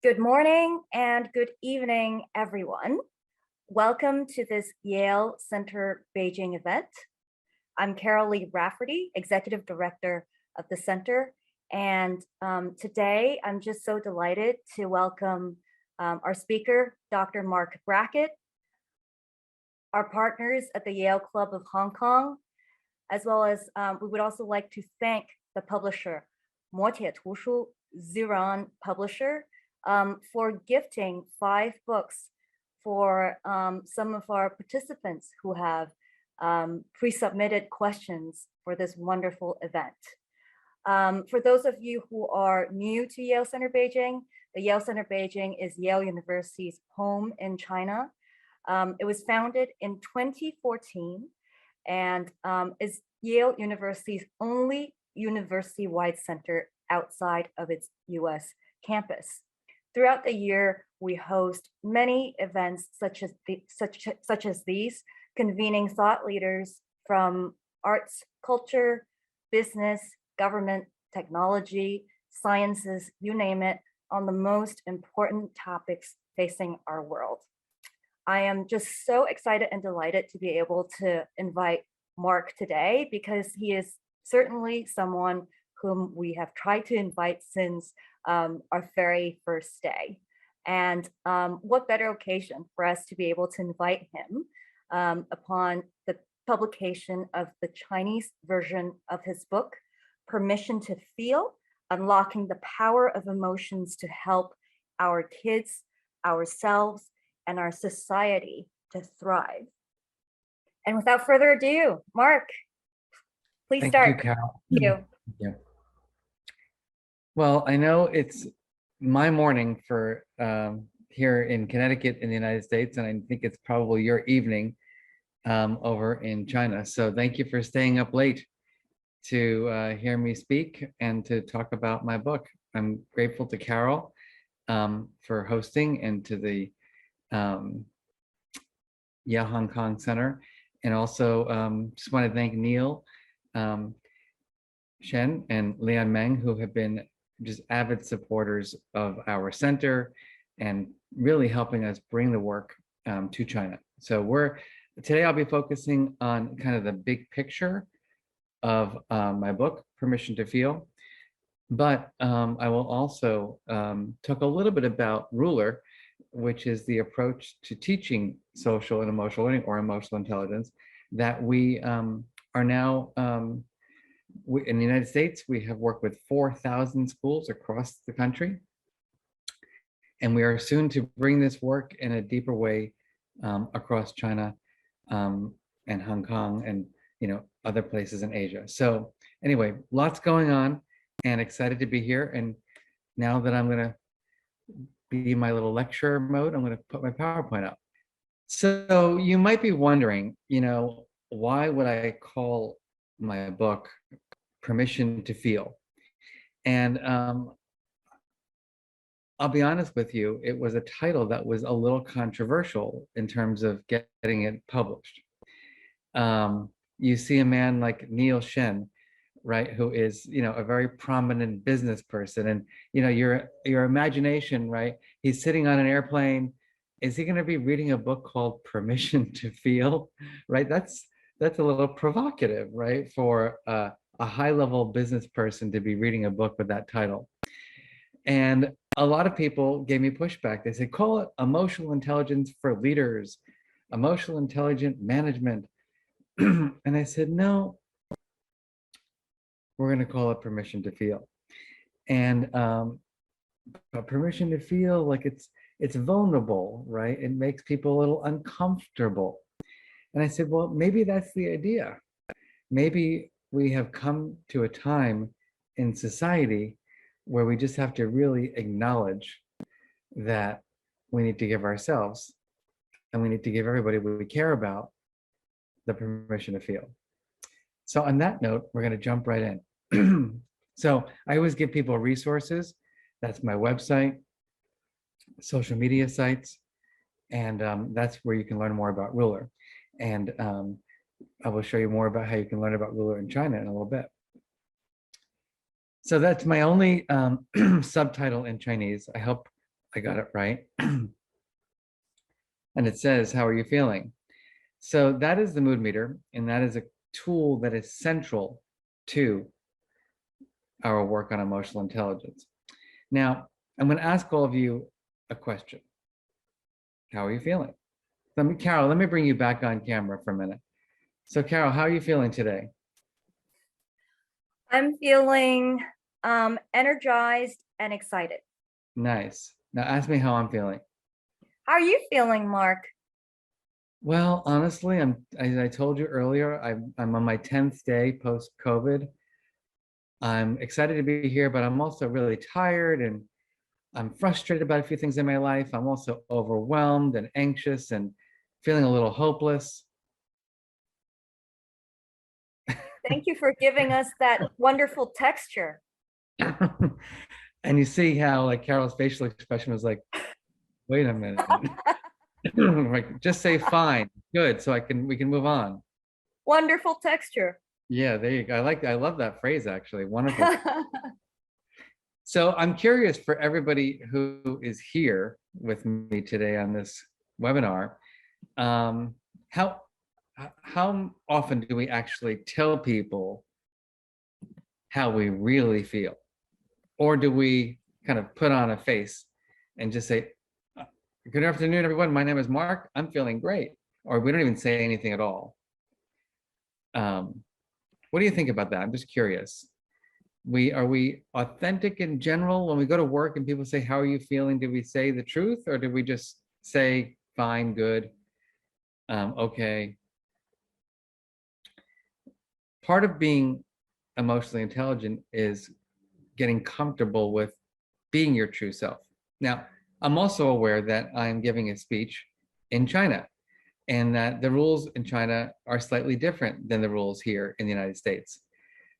Good morning and good evening, everyone. Welcome to this Yale Center Beijing event. I'm Carol Lee Rafferty, Executive Director of the Center. And today I'm just so delighted to welcome our speaker, Dr. Marc Brackett, our partners at the Yale Club of Hong Kong, as well as we would also like to thank the publisher, 磨铁图书 Ziran Publisher, for gifting 5 books for some of our participants who have pre-submitted questions for this wonderful event. For those of you who are new to Yale Center Beijing, the Yale Center Beijing is Yale University's home in China. It was founded in 2014 and is Yale University's only university-wide center outside of its US campus. Throughout the year, we host many events such as these, convening thought leaders from arts, culture, business, government, technology, sciences, you name it, on the most important topics facing our world. I am just so excited and delighted to be able to invite Marc today because he is certainly someone whom we have tried to invite since our very first day. And what better occasion for us to be able to invite him upon the publication of the Chinese version of his book, Permission to Feel, Unlocking the Power of Emotions to Help Our Kids, Ourselves, and Our Society to Thrive. And without further ado, Marc, please start. Thank you, Carol. Thank you. Yeah. Well, I know it's my morning for here in Connecticut in the United States, and I think it's probably your evening over in China. So thank you for staying up late to hear me speak and to talk about my book. I'm grateful to Carol for hosting and to the Yale Hong Kong Center. And also just want to thank Neil Shen and Lian Meng, who have been just avid supporters of our center and really helping us bring the work to China. So today I'll be focusing on kind of the big picture of my book, Permission to Feel. But I will also talk a little bit about Ruler, which is the approach to teaching social and emotional learning or emotional intelligence that we are now in the United States. We have worked with 4,000 schools across the country, and we are soon to bring this work in a deeper way across China and Hong Kong and other places in Asia. So anyway, lots going on and excited to be here. And now that I'm going to be in my little lecture mode, I'm going to put my PowerPoint up. So you might be wondering, why would I call my book Permission to Feel? And I'll be honest with you, it was a title that was a little controversial in terms of getting it published. You see a man like Neil Shen, right, who is a very prominent business person, and your imagination, right, he's sitting on an airplane. Is he going to be reading a book called Permission to Feel? Right, that's a little provocative, right, for a high-level business person to be reading a book with that title. And a lot of people gave me pushback. They said, call it Emotional Intelligence for Leaders, Emotional Intelligent Management. And I said, no, we're going to call it Permission to Feel. And but permission to feel like it's vulnerable, right? It makes people a little uncomfortable. And I said, well, maybe that's the idea. Maybe we have come to a time in society where we just have to really acknowledge that we need to give ourselves and we need to give everybody we care about the permission to feel. So on that note, we're going to jump right in. So I always give people resources. That's my website, social media sites, and that's where you can learn more about Ruler. And I will show you more about how you can learn about Ruler in China in a little bit. So that's my only subtitle in Chinese. I hope I got it right. And it says, how are you feeling? So that is the mood meter, and that is a tool that is central to our work on emotional intelligence. Now, I'm going to ask all of you a question. How are you feeling? Carol, let me bring you back on camera for a minute. So Carol, how are you feeling today? I'm feeling energized and excited. Nice. Now ask me how I'm feeling. How are you feeling, Marc? Well, honestly, as I told you earlier, I'm on my 10th day post-COVID. I'm excited to be here, but I'm also really tired and I'm frustrated about a few things in my life. I'm also overwhelmed and anxious and feeling a little hopeless. Thank you for giving us that wonderful texture. And you see how like Carol's facial expression was like, wait a minute. Like, just say fine, good, so we can move on. Wonderful texture. Yeah, there you go. I love that phrase actually. Wonderful. So I'm curious for everybody who is here with me today on this webinar, um, how how often do we actually tell people how we really feel? Or do we kind of put on a face and just say, good afternoon, everyone. My name is Marc. I'm feeling great. Or we don't even say anything at all. What do you think about that? I'm just curious. Are we authentic in general when we go to work and people say, how are you feeling? Do we say the truth or do we just say fine, good, okay? Part of being emotionally intelligent is getting comfortable with being your true self. Now, I'm also aware that I'm giving a speech in China and that the rules in China are slightly different than the rules here in the United States.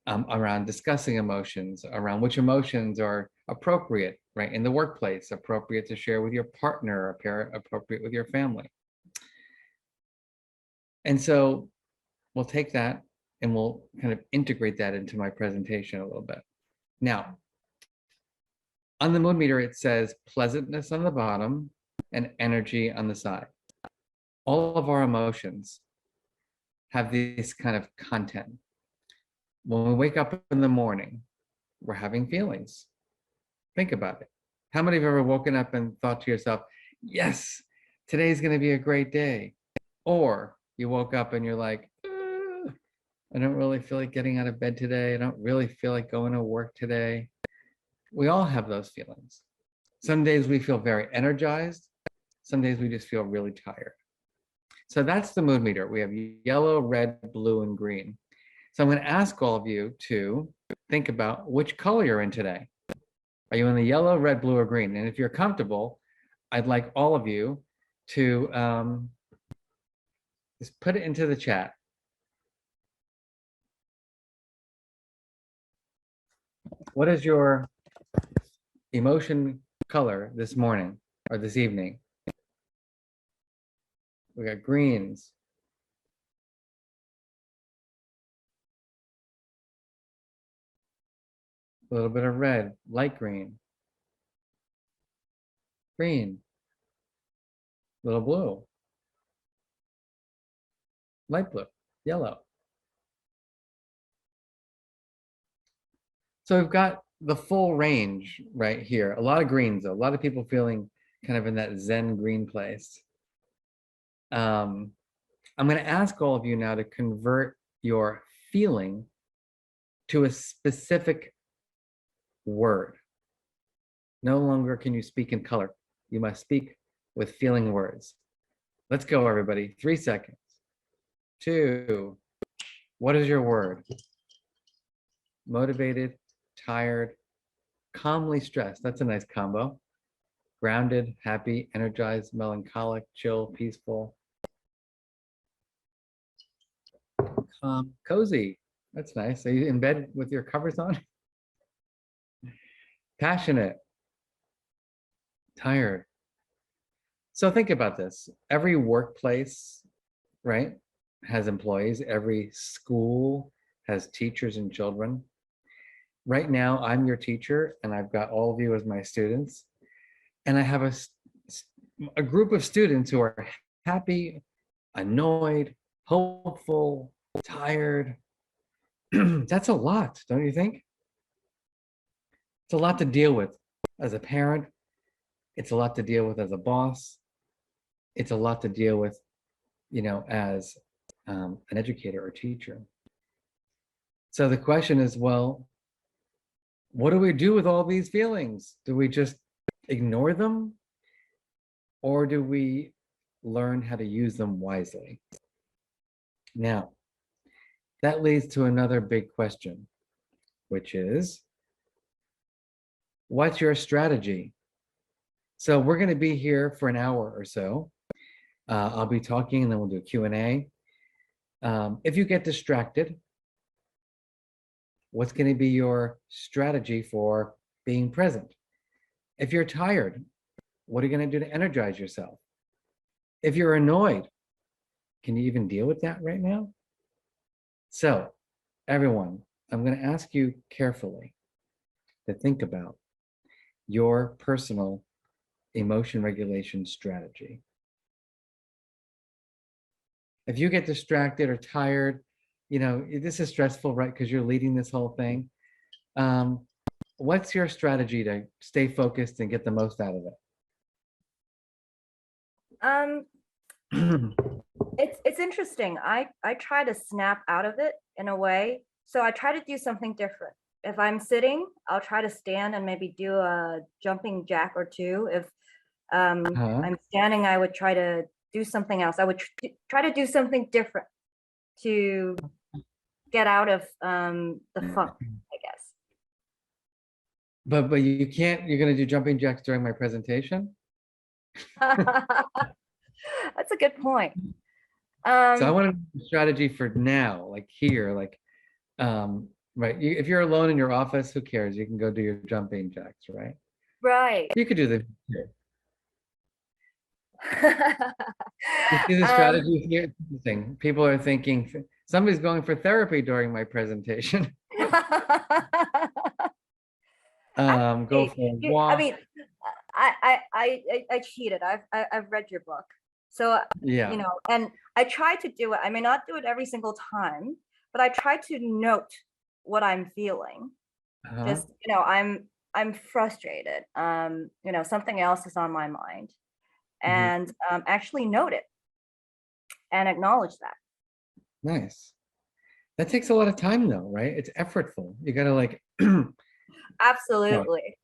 Around discussing emotions, around which emotions are appropriate, right, in the workplace, appropriate to share with your partner, appropriate with your family. And so we'll take that and we'll kind of integrate that into my presentation a little bit. Now, on the mood meter, it says pleasantness on the bottom and energy on the side. All of our emotions have this kind of content. When we wake up in the morning, we're having feelings. Think about it. How many of you have ever woken up and thought to yourself, yes, today's going to be a great day? Or you woke up and you're like, I don't really feel like getting out of bed today. I don't really feel like going to work today. We all have those feelings. Some days we feel very energized. Some days we just feel really tired. So that's the mood meter. We have yellow, red, blue, and green. So I'm going to ask all of you to think about which color you're in today. Are you in the yellow, red, blue, or green? And if you're comfortable, I'd like all of you to just put it into the chat. What is your emotion color this morning or this evening? We got greens. A little bit of red, light green. Green. Little blue. Light blue. Yellow. So we've got the full range right here. A lot of greens, though. A lot of people feeling kind of in that Zen green place. I'm going to ask all of you now to convert your feeling to a specific word. No longer can you speak in color. You must speak with feeling words. Let's go, everybody. 3 seconds. 2. What is your word? Motivated, tired, calmly stressed. That's a nice combo. Grounded, happy, energized, melancholic, chill, peaceful. Calm, cozy. That's nice. Are you in bed with your covers on? Passionate, tired. So think about this. Every workplace, right, has employees. Every school has teachers and children. Right now, I'm your teacher, and I've got all of you as my students. And I have a group of students who are happy, annoyed, hopeful, tired. That's a lot, don't you think? It's a lot to deal with as a parent. It's a lot to deal with as a boss. It's a lot to deal with, as an educator or teacher. So the question is, well, what do we do with all these feelings? Do we just ignore them? Or do we learn how to use them wisely? Now, that leads to another big question, which is, what's your strategy? So we're going to be here for an hour or so. I'll be talking and then we'll do a Q&A. If you get distracted, what's going to be your strategy for being present? If you're tired, what are you going to do to energize yourself? If you're annoyed, can you even deal with that right now? So, everyone, I'm going to ask you carefully to think about your personal emotion regulation strategy. If you get distracted or tired, this is stressful, right? Because you're leading this whole thing. What's your strategy to stay focused and get the most out of Um, it? it's interesting. I try to snap out of it in a way. So I try to do something different. If I'm sitting, I'll try to stand and maybe do a jumping jack or two. If I'm standing, I would try to do something else. I would try to do something different to get out of the funk, I guess. But you can't, you're going to do jumping jacks during my presentation? That's a good point. So I want a strategy for now, like here, right. If you're alone in your office, who cares? You can go do your jumping jacks, right? Right. You could do the, you see the strategy here? It's interesting. People are thinking somebody's going for therapy during my presentation. Go for a walk. I mean, I cheated. I've read your book, so Yeah. and I try to do it. I may not do it every single time, but I try to note what I'm feeling. Just I'm frustrated. Something else is on my mind, and actually note it and acknowledge that. Nice. That takes a lot of time though, right? It's effortful. You got to Absolutely.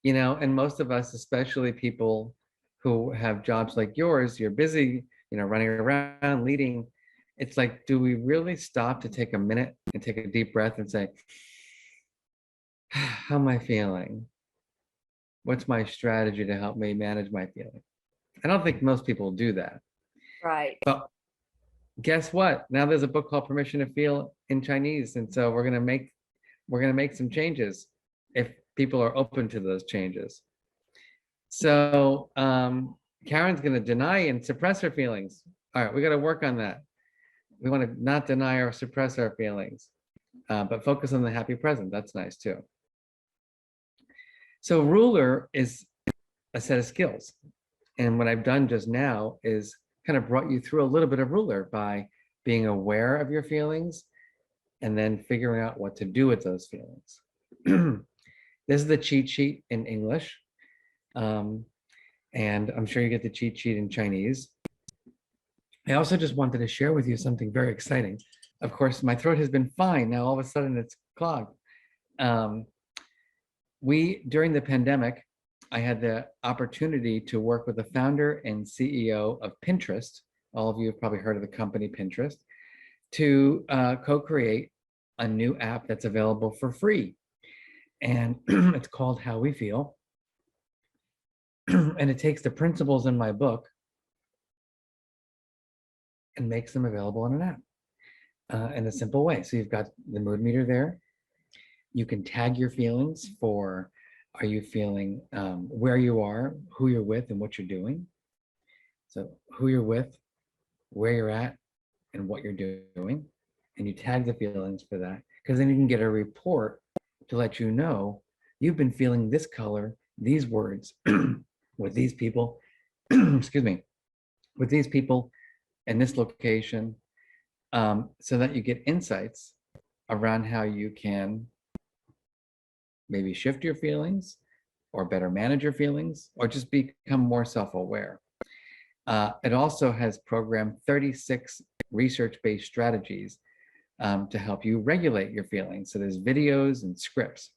and most of us, especially people who have jobs like yours, you're busy, running around, leading. It's like, do we really stop to take a minute and take a deep breath and say, how am I feeling? What's my strategy to help me manage my feeling? I don't think most people do that. Right. But guess what? Now there's a book called Permission to Feel in Chinese. And so we're gonna make some changes if people are open to those changes. So Karen's gonna deny and suppress her feelings. All right, we got to work on that. We want to not deny or suppress our feelings, but focus on the happy present. That's nice too. So ruler is a set of skills. And what I've done just now is kind of brought you through a little bit of ruler by being aware of your feelings and then figuring out what to do with those feelings. This is the cheat sheet in English. And I'm sure you get the cheat sheet in Chinese. I also just wanted to share with you something very exciting. Of course, my throat has been fine. Now all of a sudden it's clogged. During the pandemic, I had the opportunity to work with the founder and CEO of Pinterest. All of you have probably heard of the company Pinterest, to co-create a new app that's available for free. And it's called How We Feel. And it takes the principles in my book and makes them available in an app in a simple way. So you've got the mood meter there. You can tag your feelings for, are you feeling where you are, who you're with, and what you're doing. So who you're with, where you're at, and what you're doing. And you tag the feelings for that, because then you can get a report to let you know you've been feeling this color, these words with these people, excuse me, with these people in this location, so that you get insights around how you can maybe shift your feelings or better manage your feelings or just become more self-aware. It also has programmed 36 research-based strategies to help you regulate your feelings. So there's videos and scripts.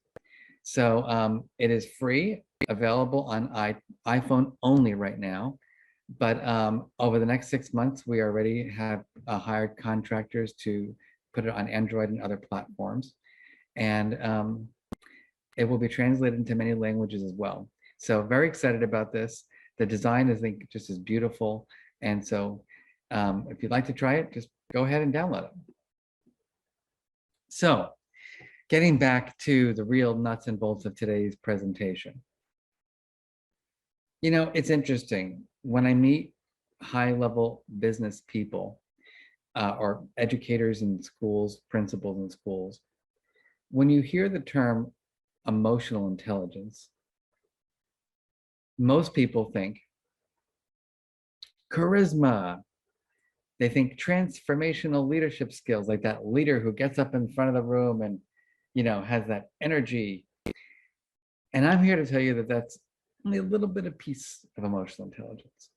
So it is free, available on iPhone only right now. But over the next 6 months, we already have hired contractors to put it on Android and other platforms. And it will be translated into many languages as well. So very excited about this. The design is, I think, just as beautiful. And so if you'd like to try it, just go ahead and download it. So getting back to the real nuts and bolts of today's presentation. You know, it's interesting when I meet high-level business people or educators in schools, principals in schools, when you hear the term emotional intelligence, most people think charisma. They think transformational leadership skills, like that leader who gets up in front of the room and, you know, has that energy. And I'm here to tell you that that's only a little bit of piece of emotional intelligence.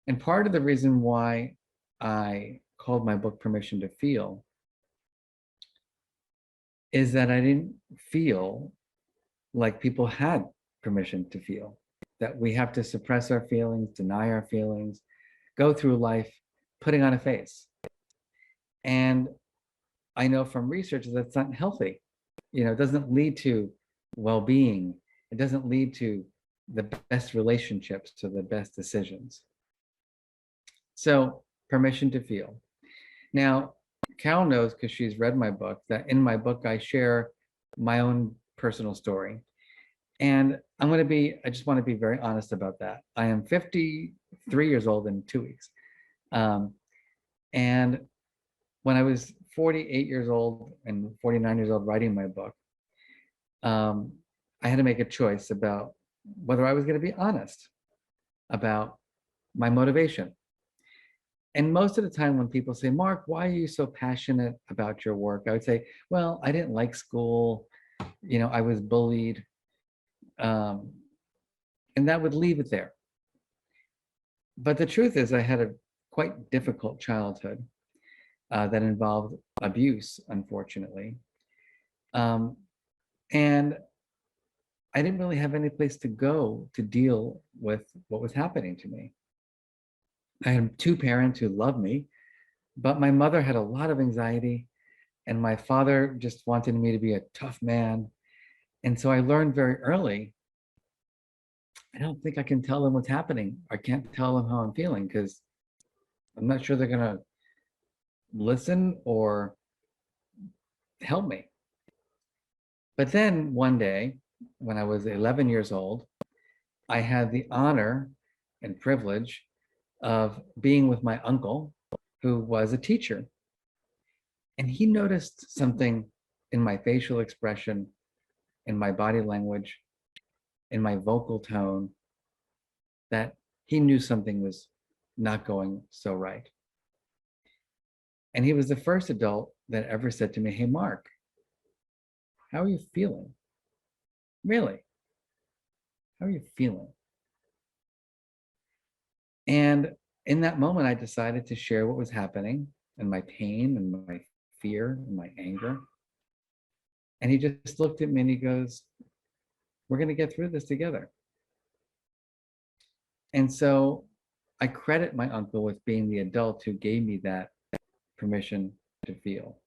And part of the reason why I called my book Permission to Feel is that I didn't feel like people had permission to feel, that we have to suppress our feelings, deny our feelings, go through life putting on a face. And I know from research that's not healthy. You know, it doesn't lead to well-being. It doesn't lead to the best relationships, to the best decisions. So permission to feel. Now, Carol knows, because she's read my book, that in my book, I share my own personal story. And I just want to be very honest about that. I am 53 years old in 2 weeks. And when I was 48 years old and 49 years old writing my book, I had to make a choice about whether I was going to be honest about my motivation. And most of the time when people say, Mark, why are you so passionate about your work? I would say, well, I didn't like school. You know, I was bullied. And that would leave it there. But the truth is I had a quite difficult childhood that involved abuse, unfortunately. And I didn't really have any place to go to deal with what was happening to me. I had two parents who loved me, but my mother had a lot of anxiety, and my father just wanted me to be a tough man. And so I learned very early, I don't think I can tell them what's happening. I can't tell them how I'm feeling because I'm not sure they're going to listen or help me. But then one day, when I was 11 years old, I had the honor and privilege of being with my uncle, who was a teacher. And he noticed something in my facial expression, in my body language, in my vocal tone, that he knew something was not going so right. And he was the first adult that ever said to me, hey, Mark, how are you feeling? Really? How are you feeling? And in that moment, I decided to share what was happening and my pain and my fear and my anger. And he just looked at me and he goes, we're going to get through this together. And so I credit my uncle with being the adult who gave me that permission to feel.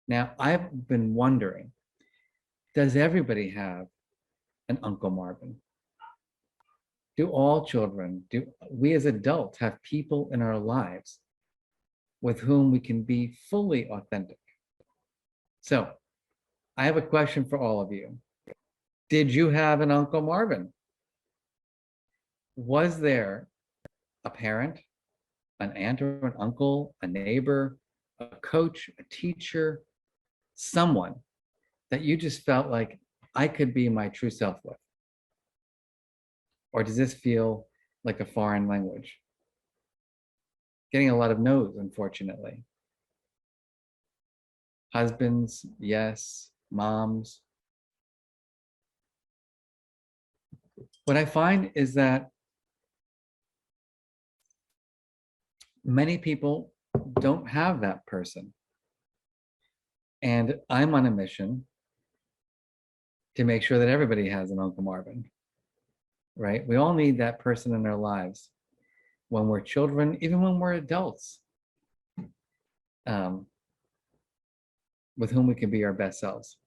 Now, I've been wondering, does everybody have an Uncle Marvin? Do all children, do we as adults have people in our lives with whom we can be fully authentic? So I have a question for all of you. Did you have an Uncle Marvin? Was there a parent, an aunt or an uncle, a neighbor, a coach, a teacher, someone that you just felt like I could be my true self with? Or does this feel like a foreign language? Getting a lot of no's, unfortunately. Husbands, yes. Moms. What I find is that many people don't have that person. And I'm on a mission to make sure that everybody has an Uncle Marvin, right? We all need that person in our lives when we're children, even when we're adults, um, with whom we can be our best selves.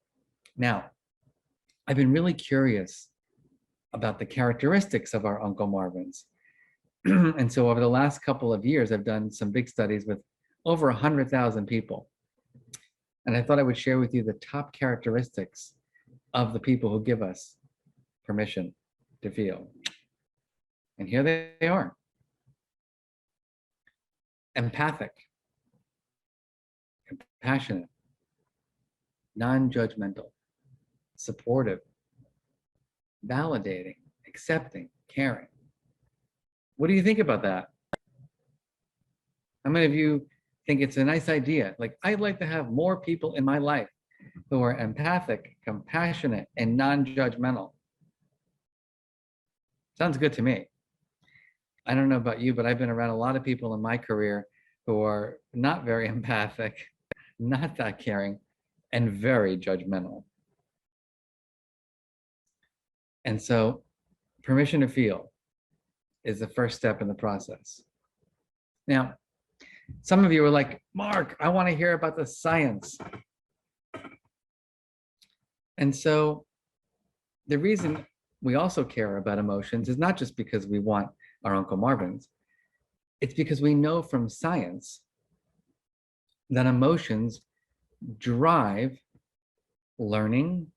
Now, I've been really curious about the characteristics of our Uncle Marvins. And so over the last couple of years, I've done some big studies with over 100,000 people. And I thought I would share with you the top characteristics of the people who give us permission to feel. And here they are. Empathic, compassionate, non-judgmental, supportive, validating, accepting, caring. What do you think about that? How many of you think it's a nice idea? Like, I'd like to have more people in my life who are empathic, compassionate, and non-judgmental. Sounds good to me. I don't know about you, but I've been around a lot of people in my career who are not very empathic, not that caring, and very judgmental. And so permission to feel is the first step in the process. Now, some of you are like, Mark, I want to hear about the science. And so the reason we also care about emotions is not just because we want our Uncle Marvins. It's because we know from science that emotions drive learning,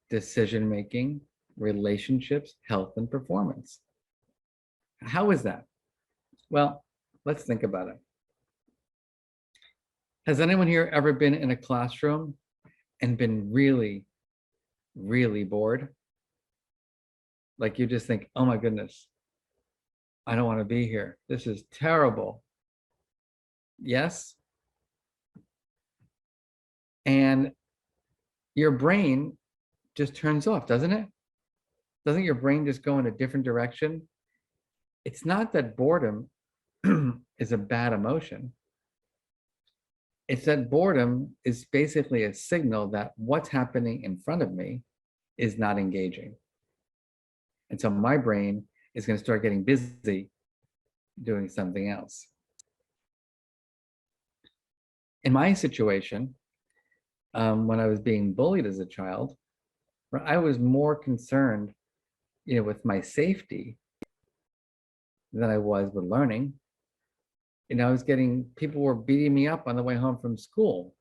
decision-making, relationships, health, and performance. How is that? Well, let's think about it. Has anyone here ever been in a classroom and been really, really bored? Like you just think, oh my goodness, I don't want to be here. This is terrible. Yes? And your brain just turns off, doesn't it? Doesn't your brain just go in a different direction? It's not that boredom is a bad emotion. It's that boredom is basically a signal that what's happening in front of me is not engaging. And so my brain is going to start getting busy doing something else. In my situation, when I was being bullied as a child, I was more concerned, with my safety than I was with learning. People were beating me up on the way home from school.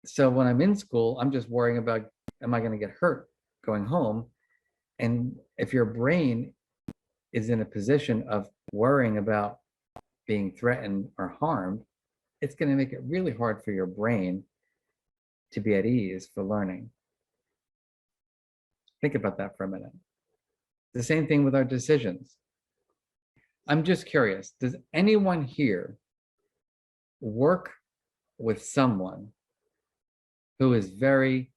So when I'm in school, I'm just worrying about, am I going to get hurt going home? And if your brain is in a position of worrying about being threatened or harmed, it's going to make it really hard for your brain to be at ease for learning. Think about that for a minute. The same thing with our decisions. I'm just curious, does anyone here work with someone who is very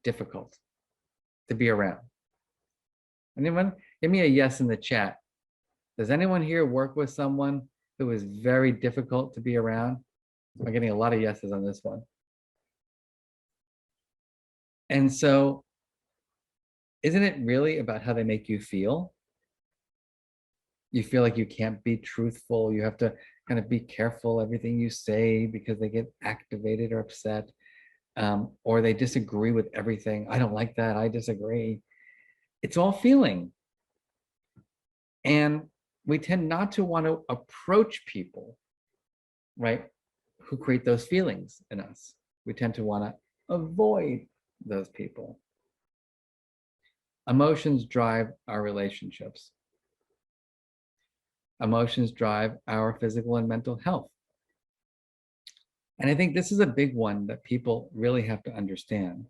difficult to be around? Anyone? Give me a yes in the chat. Does anyone here work with someone who is very difficult to be around? I'm getting a lot of yeses on this one. And so, isn't it really about how they make you feel? You feel like you can't be truthful. You have to kind of be careful everything you say because they get activated or upset, or they disagree with everything. I don't like that. I disagree. It's all feeling. And we tend not to want to approach people, right, who create those feelings in us. We tend to want to avoid those people. Emotions drive our relationships. Emotions drive our physical and mental health. And I think this is a big one that people really have to understand,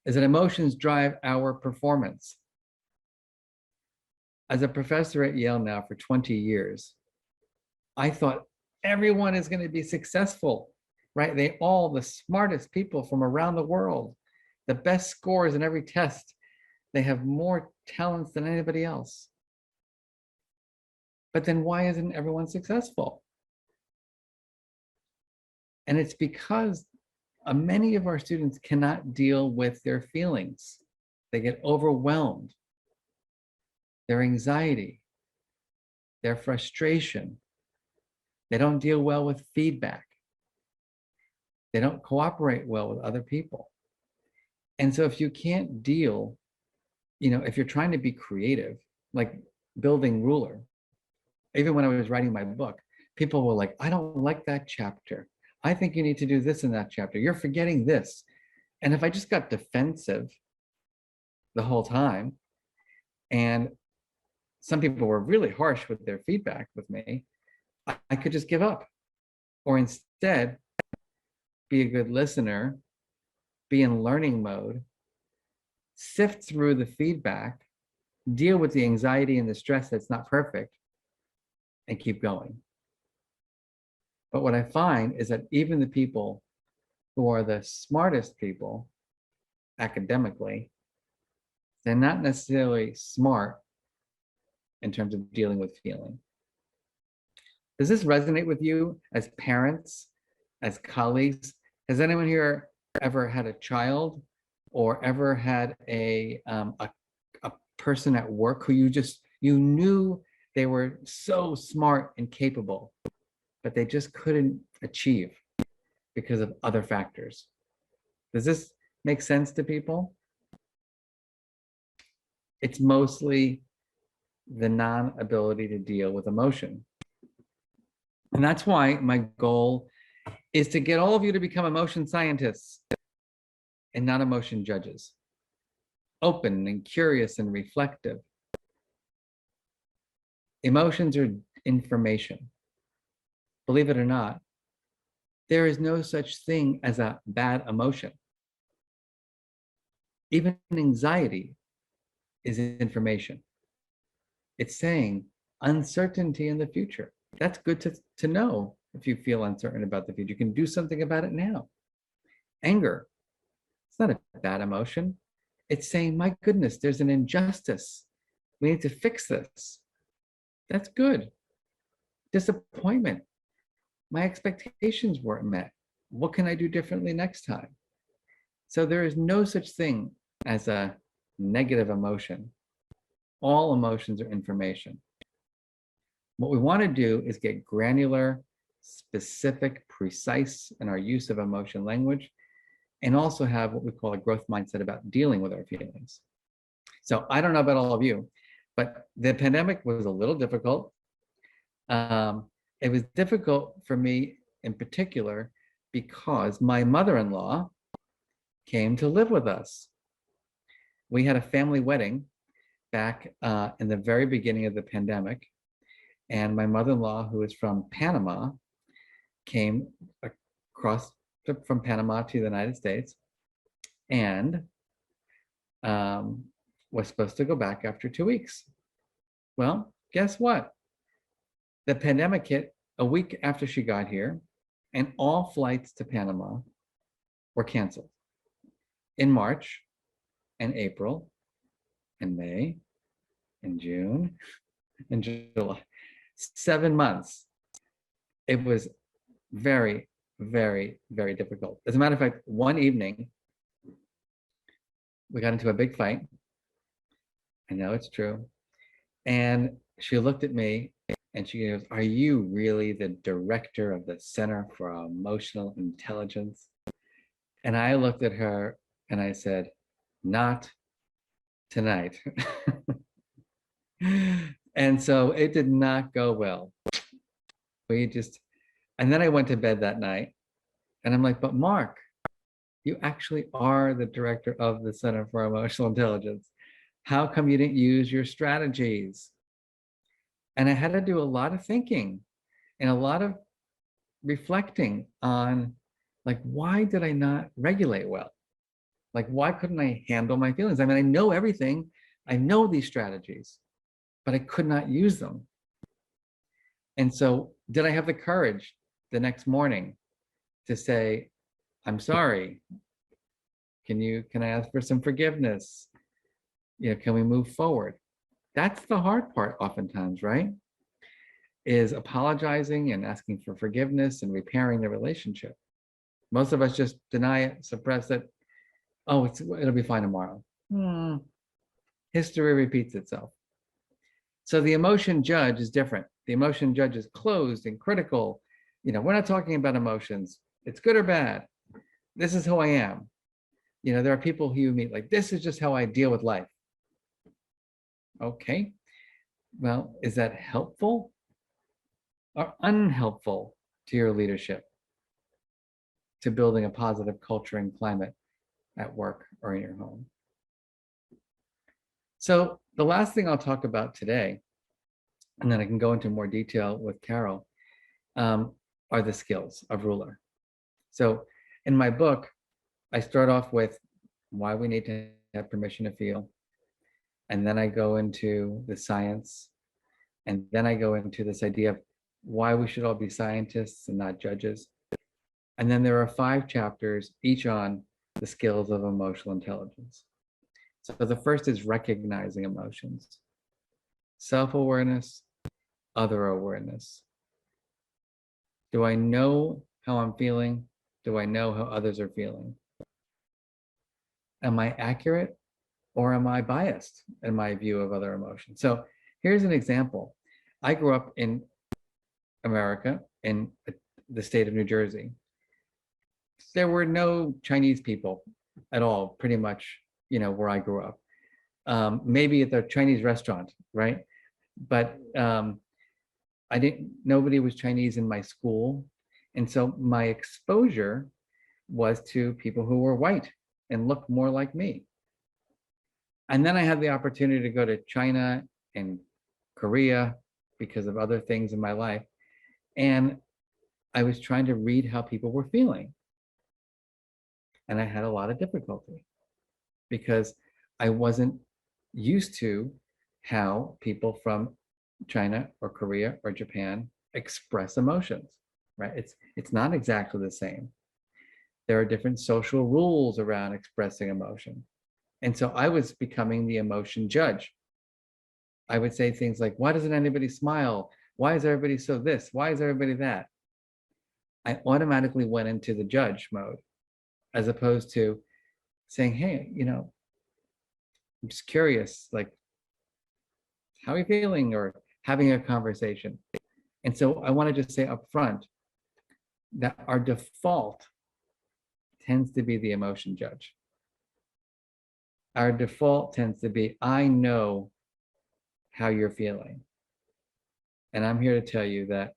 is that emotions drive our performance. As a professor at Yale now for 20 years, I thought everyone is going to be successful, right? They all, the smartest people from around the world, the best scores in every test, they have more talents than anybody else. But then why isn't everyone successful? And it's because many of our students cannot deal with their feelings. They get overwhelmed, their anxiety, their frustration. They don't deal well with feedback. They don't cooperate well with other people. And so if you can't deal, if you're trying to be creative, like building ruler, even when I was writing my book, people were like, I don't like that chapter. I think you need to do this in that chapter. You're forgetting this. And if I just got defensive the whole time, and some people were really harsh with their feedback with me, I could just give up. Or instead, be a good listener, be in learning mode, sift through the feedback, deal with the anxiety and the stress that's not perfect, and keep going. But what I find is that even the people who are the smartest people academically, they're not necessarily smart in terms of dealing with feeling. Does this resonate with you as parents, as colleagues? Has anyone here ever had a child or ever had a person at work who you knew they were so smart and capable, but they just couldn't achieve because of other factors? Does this make sense to people? It's mostly the non-ability to deal with emotion. And that's why my goal is to get all of you to become emotion scientists and not emotion judges, open and curious and reflective. Emotions are information. Believe it or not, there is no such thing as a bad emotion. Even anxiety is information. It's saying uncertainty in the future. That's good to know. If you feel uncertain about the future, you can do something about it now. Anger, it's not a bad emotion. It's saying, my goodness, there's an injustice. We need to fix this. That's good. Disappointment, my expectations weren't met. What can I do differently next time? So there is no such thing as a negative emotion. All emotions are information. What we want to do is get granular, specific, precise in our use of emotion language, and also have what we call a growth mindset about dealing with our feelings. So I don't know about all of you, but the pandemic was a little difficult. It was difficult for me in particular because my mother-in-law came to live with us. We had a family wedding back in the very beginning of the pandemic. And my mother-in-law, who is from Panama, came across from Panama to the United States and was supposed to go back after 2 weeks. Well, guess what? The pandemic hit a week after she got here, and all flights to Panama were canceled in March and April and May and June and July. 7 months. It was very, very, very difficult. As a matter of fact, one evening, we got into a big fight. I know it's true. And she looked at me and she goes, are you really the director of the Center for Emotional Intelligence? And I looked at her and I said, not tonight. And so it did not go well. And then I went to bed that night and I'm like, but Marc, you actually are the director of the Center for Emotional Intelligence. How come you didn't use your strategies? And I had to do a lot of thinking and a lot of reflecting on, like, why did I not regulate well? Like, why couldn't I handle my feelings? I mean, I know everything. I know these strategies. but I could not use them. And so did I have the courage the next morning to say, I'm sorry. Can I ask for some forgiveness? Can we move forward? That's the hard part oftentimes, right? Is apologizing and asking for forgiveness and repairing the relationship. Most of us just deny it, suppress it. Oh, it'll be fine tomorrow. History repeats itself. So the emotion judge is different. The emotion judge is closed and critical. We're not talking about emotions. It's good or bad. This is who I am. There are people who you meet like, this is just how I deal with life. Okay. Well, is that helpful or unhelpful to your leadership, to building a positive culture and climate at work or in your home? So the last thing I'll talk about today, and then I can go into more detail with Carol, are the skills of ruler. So in my book, I start off with why we need to have permission to feel. And then I go into the science. And then I go into this idea of why we should all be scientists and not judges. And then there are 5 chapters, each on the skills of emotional intelligence. So the first is recognizing emotions, self-awareness, other awareness. Do I know how I'm feeling? Do I know how others are feeling? Am I accurate or am I biased in my view of other emotions? So here's an example. I grew up in America, in the state of New Jersey. There were no Chinese people at all, pretty much, where I grew up. Maybe at the Chinese restaurant, right? But nobody was Chinese in my school. And so my exposure was to people who were white and looked more like me. And then I had the opportunity to go to China and Korea because of other things in my life. And I was trying to read how people were feeling. And I had a lot of difficulty because I wasn't used to how people from China or Korea or Japan express emotions, right? It's not exactly the same. There are different social rules around expressing emotion. And so I was becoming the emotion judge. I would say things like, why doesn't anybody smile? Why is everybody so this? Why is everybody that? I automatically went into the judge mode as opposed to saying, hey, I'm just curious, like, how are you feeling? Or having a conversation. And so I want to just say up front that our default tends to be the emotion judge. Our default tends to be, I know how you're feeling. And I'm here to tell you that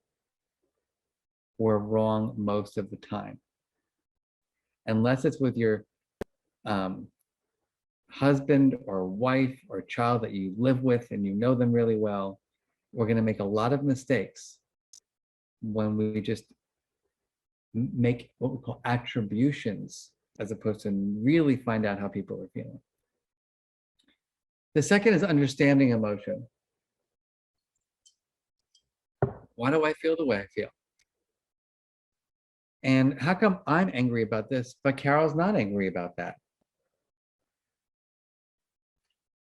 we're wrong most of the time. Unless it's with your husband or wife or child that you live with and you know them really well, we're going to make a lot of mistakes when we just make what we call attributions as opposed to really find out how people are feeling. The second is understanding emotion. Why do I feel the way I feel? And how come I'm angry about this, but Carol's not angry about that?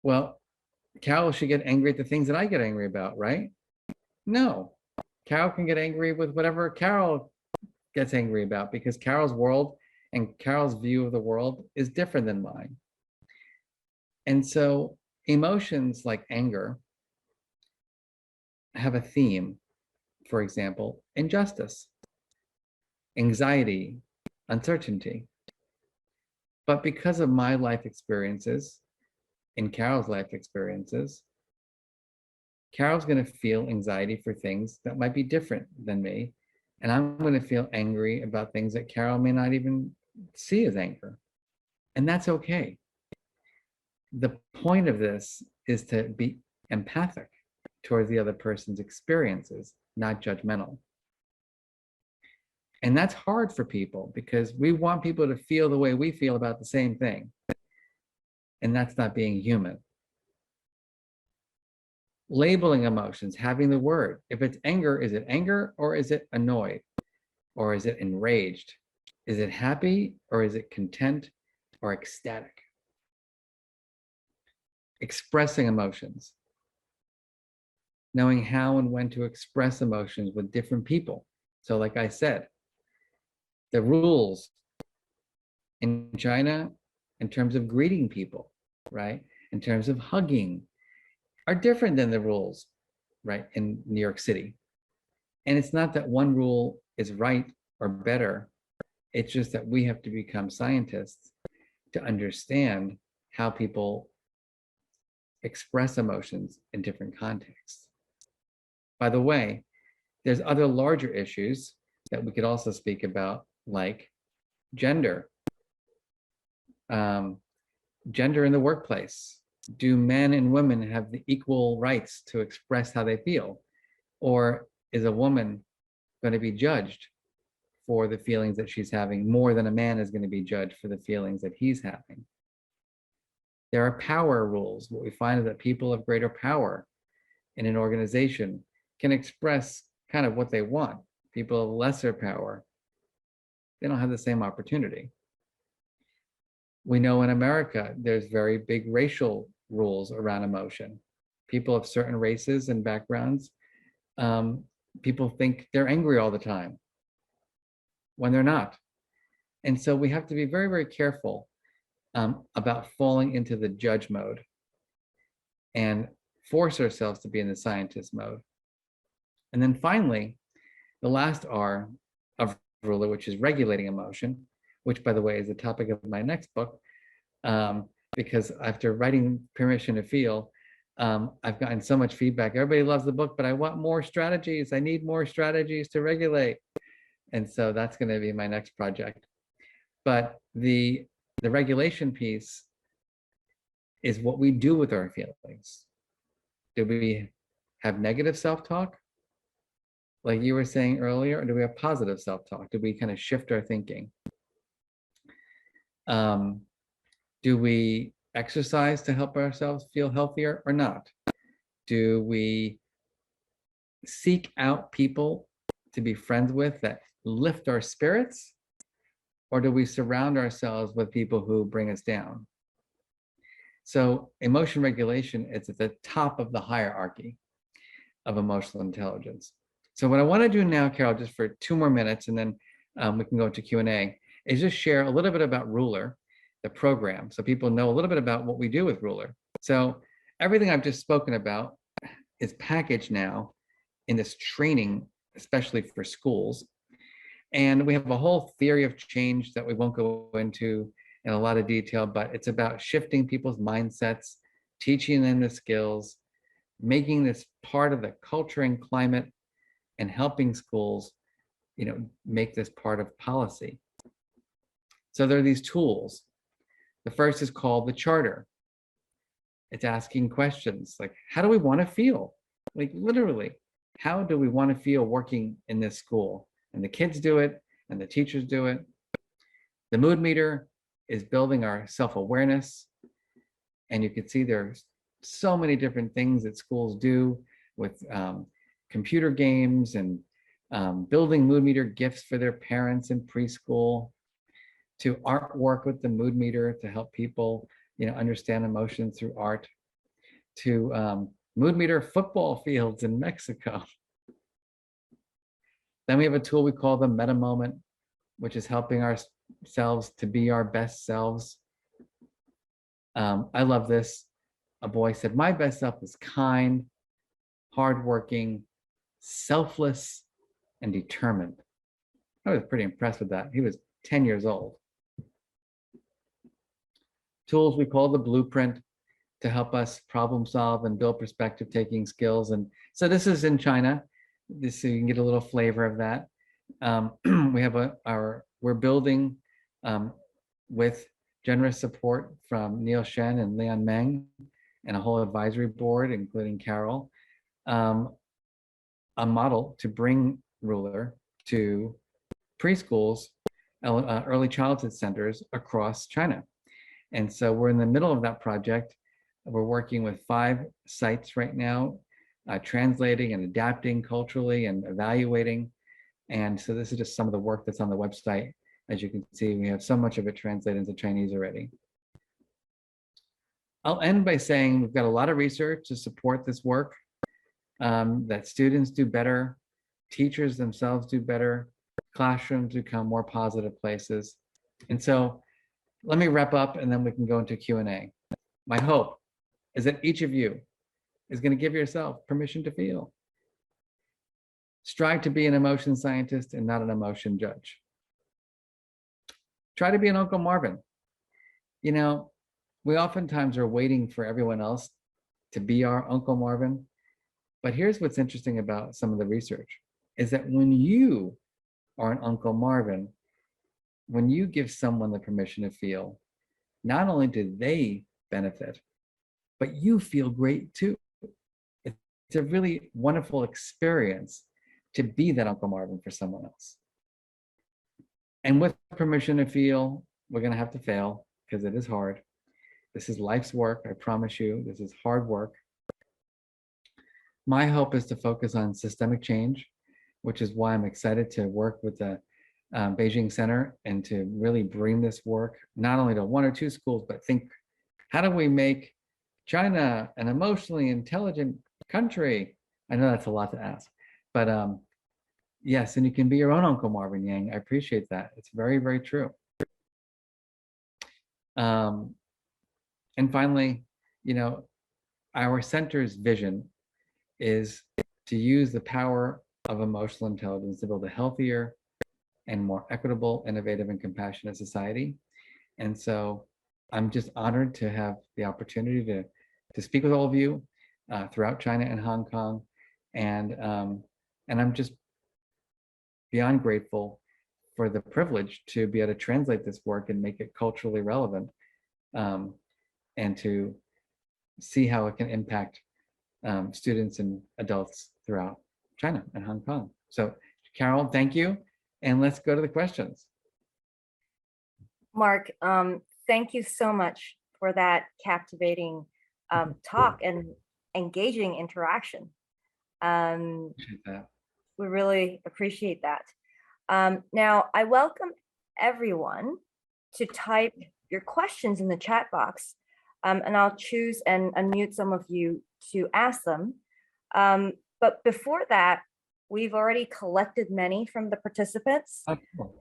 Well, Carol should get angry at the things that I get angry about, right? No. Carol can get angry with whatever Carol gets angry about because Carol's world and Carol's view of the world is different than mine. And so emotions like anger have a theme, for example, injustice, anxiety, uncertainty. But because of my life experiences and Carol's life experiences, Carol's going to feel anxiety for things that might be different than me. And I'm going to feel angry about things that Carol may not even see as anger. And that's okay. The point of this is to be empathic towards the other person's experiences, not judgmental. And that's hard for people because we want people to feel the way we feel about the same thing. And that's not being human. Labeling emotions, having the word. If it's anger, is it anger or is it annoyed? Or is it enraged? Is it happy or is it content or ecstatic? Expressing emotions. Knowing how and when to express emotions with different people. So like I said, the rules in China in terms of greeting people, right? In terms of hugging are different than the rules, right, in New York City. And it's not that one rule is right or better. It's just that we have to become scientists to understand how people express emotions in different contexts. By the way, there's other larger issues that we could also speak about, like gender, um, gender in the workplace. Do men and women have the equal rights to express how they feel? Or is a woman going to be judged for the feelings that she's having more than a man is going to be judged for the feelings that he's having? There are power rules. What we find is that people of greater power in an organization can express kind of what they want. People of lesser power, they don't have the same opportunity. We know in America, there's very big racial rules around emotion. People of certain races and backgrounds, people think they're angry all the time when they're not. And so we have to be very, very careful about falling into the judge mode and force ourselves to be in the scientist mode. And then finally, the last R of ruler, which is regulating emotion, which, by the way, is the topic of my next book, because after writing Permission to Feel, I've gotten so much feedback. Everybody loves the book, but I want more strategies. I need more strategies to regulate. And so that's going to be my next project. But the regulation piece is what we do with our feelings. Do we have negative self-talk, like you were saying earlier, or do we have positive self-talk? Do we kind of shift our thinking? Do we exercise to help ourselves feel healthier or not? Do we seek out people to be friends with that lift our spirits? Or do we surround ourselves with people who bring us down? So emotion regulation is at the top of the hierarchy of emotional intelligence. So what I want to do now, Carol, just for 2 more minutes, and then we can go into Q&A, is just share a little bit about Ruler, the program, so people know a little bit about what we do with Ruler. So everything I've just spoken about is packaged now in this training, especially for schools. And we have a whole theory of change that we won't go into in a lot of detail, but it's about shifting people's mindsets, teaching them the skills, making this part of the culture and climate, and helping schools, make this part of policy. So there are these tools. The first is called the charter. It's asking questions like, how do we want to feel? Like literally, how do we want to feel working in this school? And the kids do it, and the teachers do it. The mood meter is building our self-awareness. And you can see there's so many different things that schools do with computer games and building mood meter gifts for their parents in preschool, to artwork with the mood meter to help people, understand emotion through art, to mood meter football fields in Mexico. Then we have a tool we call the meta moment, which is helping ourselves to be our best selves. I love this. A boy said, my best self is kind, hardworking, selfless, and determined. I was pretty impressed with that. He was 10 years old. Tools we call the blueprint to help us problem solve and build perspective taking skills. And so this is in China. So you can get a little flavor of that. We have we're building with generous support from Neil Shen and Leon Meng and a whole advisory board, including Carol, a model to bring Ruler to preschools, early childhood centers across China. And so we're in the middle of that project. We're working with 5 sites right now translating and adapting culturally and evaluating. And so this is just some of the work that's on the website. As you can see, we have so much of it translated into Chinese already. I'll end by saying we've got a lot of research to support this work, that students do better, teachers themselves do better, classrooms become more positive places. And so let me wrap up and then we can go into Q&A. My hope is that each of you is going to give yourself permission to feel. Strive to be an emotion scientist and not an emotion judge. Try to be an Uncle Marvin. You know, we oftentimes are waiting for everyone else to be our Uncle Marvin. But here's what's interesting about some of the research is that when you are an Uncle Marvin, when you give someone the permission to feel, not only do they benefit, but you feel great too. It's a really wonderful experience to be that Uncle Marvin for someone else. And with permission to feel, we're going to have to fail because it is hard. This is life's work. I promise you, this is hard work. My hope is to focus on systemic change, which is why I'm excited to work with the Beijing Center and to really bring this work not only to 1 or 2 schools, but think, how do we make China an emotionally intelligent country? I know that's a lot to ask, but yes, and you can be your own Uncle Marvin Yang. I appreciate that. It's very, very true. And finally, you know, our center's vision is to use the power of emotional intelligence to build a healthier and more equitable, innovative, and compassionate society. And so I'm just honored to have the opportunity to speak with all of you throughout China and Hong Kong. And I'm just beyond grateful for the privilege to be able to translate this work and make it culturally relevant, and to see how it can impact students and adults throughout China and Hong Kong. So Carol, thank you. And let's go to the questions. Marc, thank you so much for that captivating talk and engaging interaction. Appreciate that. We really appreciate that. Now, I welcome everyone to type your questions in the chat box, and I'll choose and unmute some of you to ask them. But before that, we've already collected many from the participants.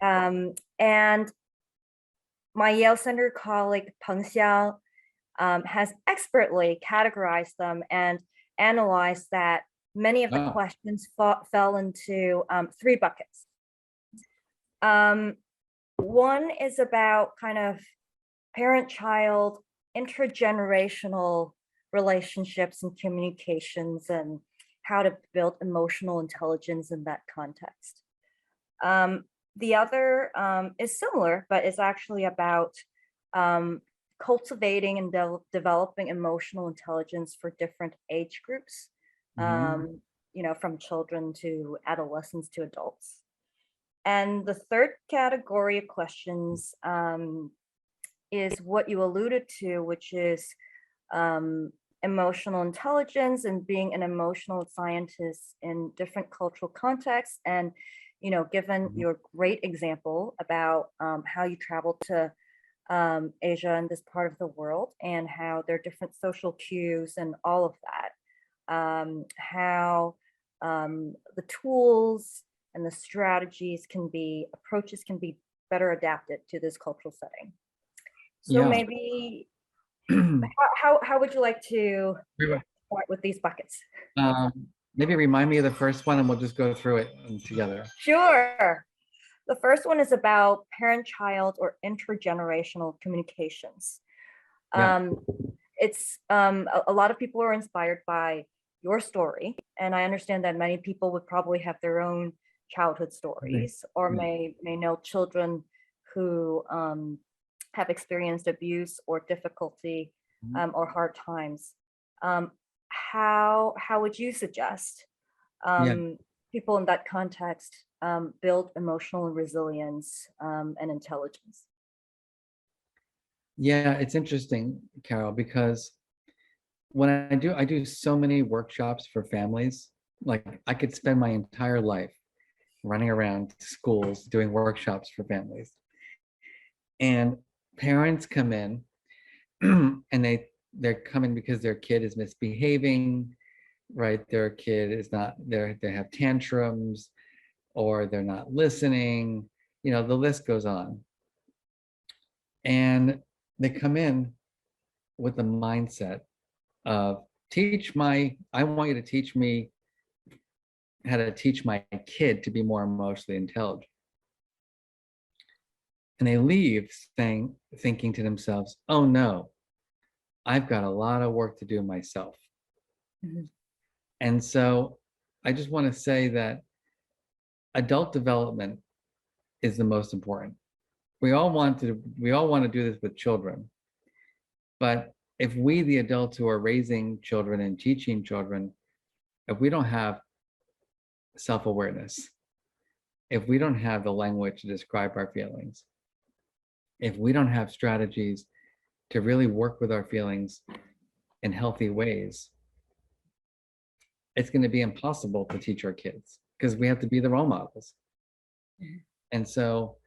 And my Yale Center colleague, Peng Xiao, has expertly categorized them and analyzed that many of the questions fell into 3 buckets. One is about kind of parent-child intergenerational relationships and communications and how to build emotional intelligence in that context. The other is similar, but it's actually about cultivating and developing emotional intelligence for different age groups, you know, from children to adolescents to adults. And the third category of questions is what you alluded to, which is emotional intelligence and being an emotional scientist in different cultural contexts. And, you know, given your great example about how you traveled to Asia and this part of the world and how there are different social cues and all of that, how the tools and the strategies approaches can be better adapted to this cultural setting. So maybe, how would you like to start with these buckets? Maybe remind me of the first one and we'll just go through it together. Sure. The first one is about parent-child or intergenerational communications. It's a lot of people are inspired by your story, and I understand that many people would probably have their own childhood stories or may know children who have experienced abuse or difficulty or hard times. How would you suggest people in that context build emotional resilience and intelligence? Yeah, it's interesting, Carol, because when I do so many workshops for families. Like I could spend my entire life running around schools doing workshops for families. And parents come in and they're coming because their kid is misbehaving, right? Their kid is not there, they have tantrums, or they're not listening, the list goes on. And they come in with the mindset of I want you to teach me how to teach my kid to be more emotionally intelligent. And they leave thinking to themselves, oh no, I've got a lot of work to do myself. Mhm. And so I just want to say that adult development is the most important. We all want to do this with children. But if we, the adults who are raising children and teaching children, if we don't have self-awareness, if we don't have the language to describe our feelings, if we don't have strategies to really work with our feelings in healthy ways, it's going to be impossible to teach our kids because we have to be the role models. Mhm. And so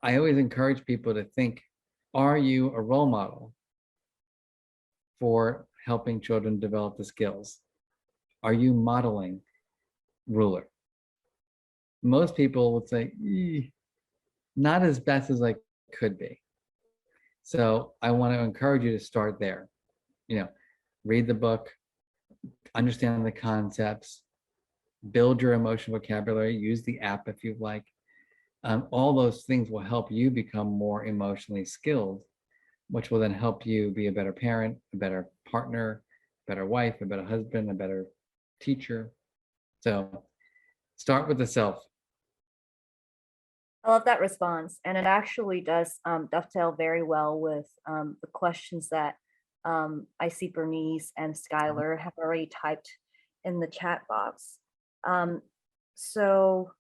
I always encourage people to think, are you a role model for helping children develop the skills? Are you modeling ruler? Most people would say, not as best as I could be. So I want to encourage you to start there. Read the book, understand the concepts, build your emotional vocabulary, use the app if you like. All those things will help you become more emotionally skilled, which will then help you be a better parent, a better partner, a better wife, a better husband, a better teacher. So start with the self. I love that response, and it actually does dovetail very well with the questions that I see Bernice and Skylar have already typed in the chat box. Um, so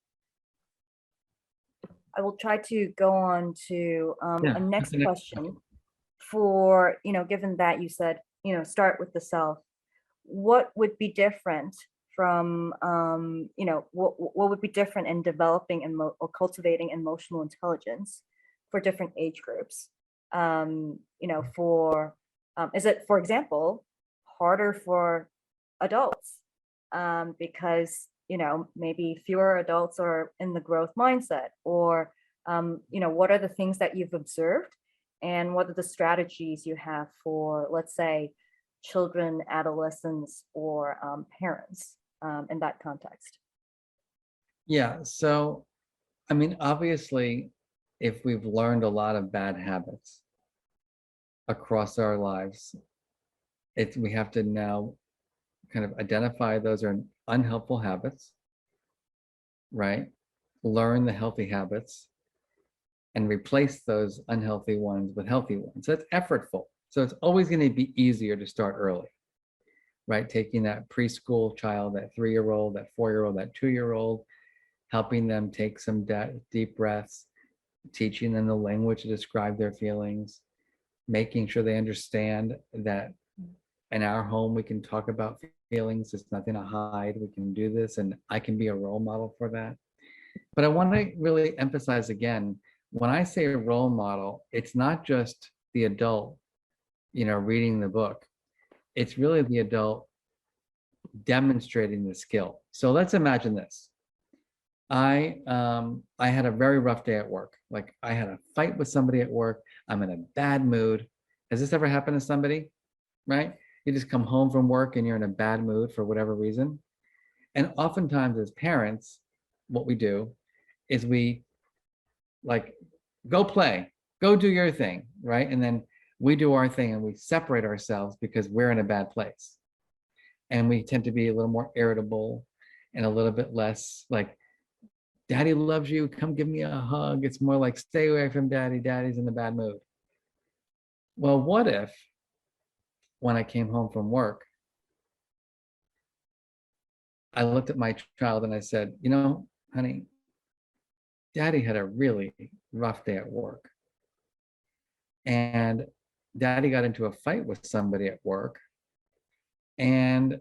I will try to go on to Yeah, a that's next the next question question. for, given that you said, start with the self, what would be different from, what would be different in developing or cultivating emotional intelligence for different age groups? Is it, for example, harder for adults because maybe fewer adults are in the growth mindset, or what are the things that you've observed, and what are the strategies you have for, let's say, children, adolescents, or parents in that context? Yeah. So, I mean, obviously, if we've learned a lot of bad habits across our lives, we have to now kind of identify those are unhelpful habits, right? Learn the healthy habits and replace those unhealthy ones with healthy ones. So it's effortful. So it's always going to be easier to start early, right? Taking that preschool child, that 3-year-old, that 4-year-old, that 2-year-old, helping them take some deep breaths, teaching them the language to describe their feelings, making sure they understand that in our home we can talk about feelings. There's nothing to hide. We can do this, and I can be a role model for that. But I want to really emphasize again, when I say a role model, it's not just the adult, reading the book. It's really the adult demonstrating the skill. So let's imagine this. I had a very rough day at work. Like I had a fight with somebody at work. I'm in a bad mood. Has this ever happened to somebody? Right? You just come home from work and you're in a bad mood for whatever reason. And oftentimes as parents, what we do is we like go play, go do your thing, right? And then we do our thing and we separate ourselves because we're in a bad place. And we tend to be a little more irritable and a little bit less like, daddy loves you, come give me a hug. It's more like, stay away from daddy, daddy's in a bad mood. Well, what if when I came home from work, I looked at my child and I said, honey, daddy had a really rough day at work. And daddy got into a fight with somebody at work. And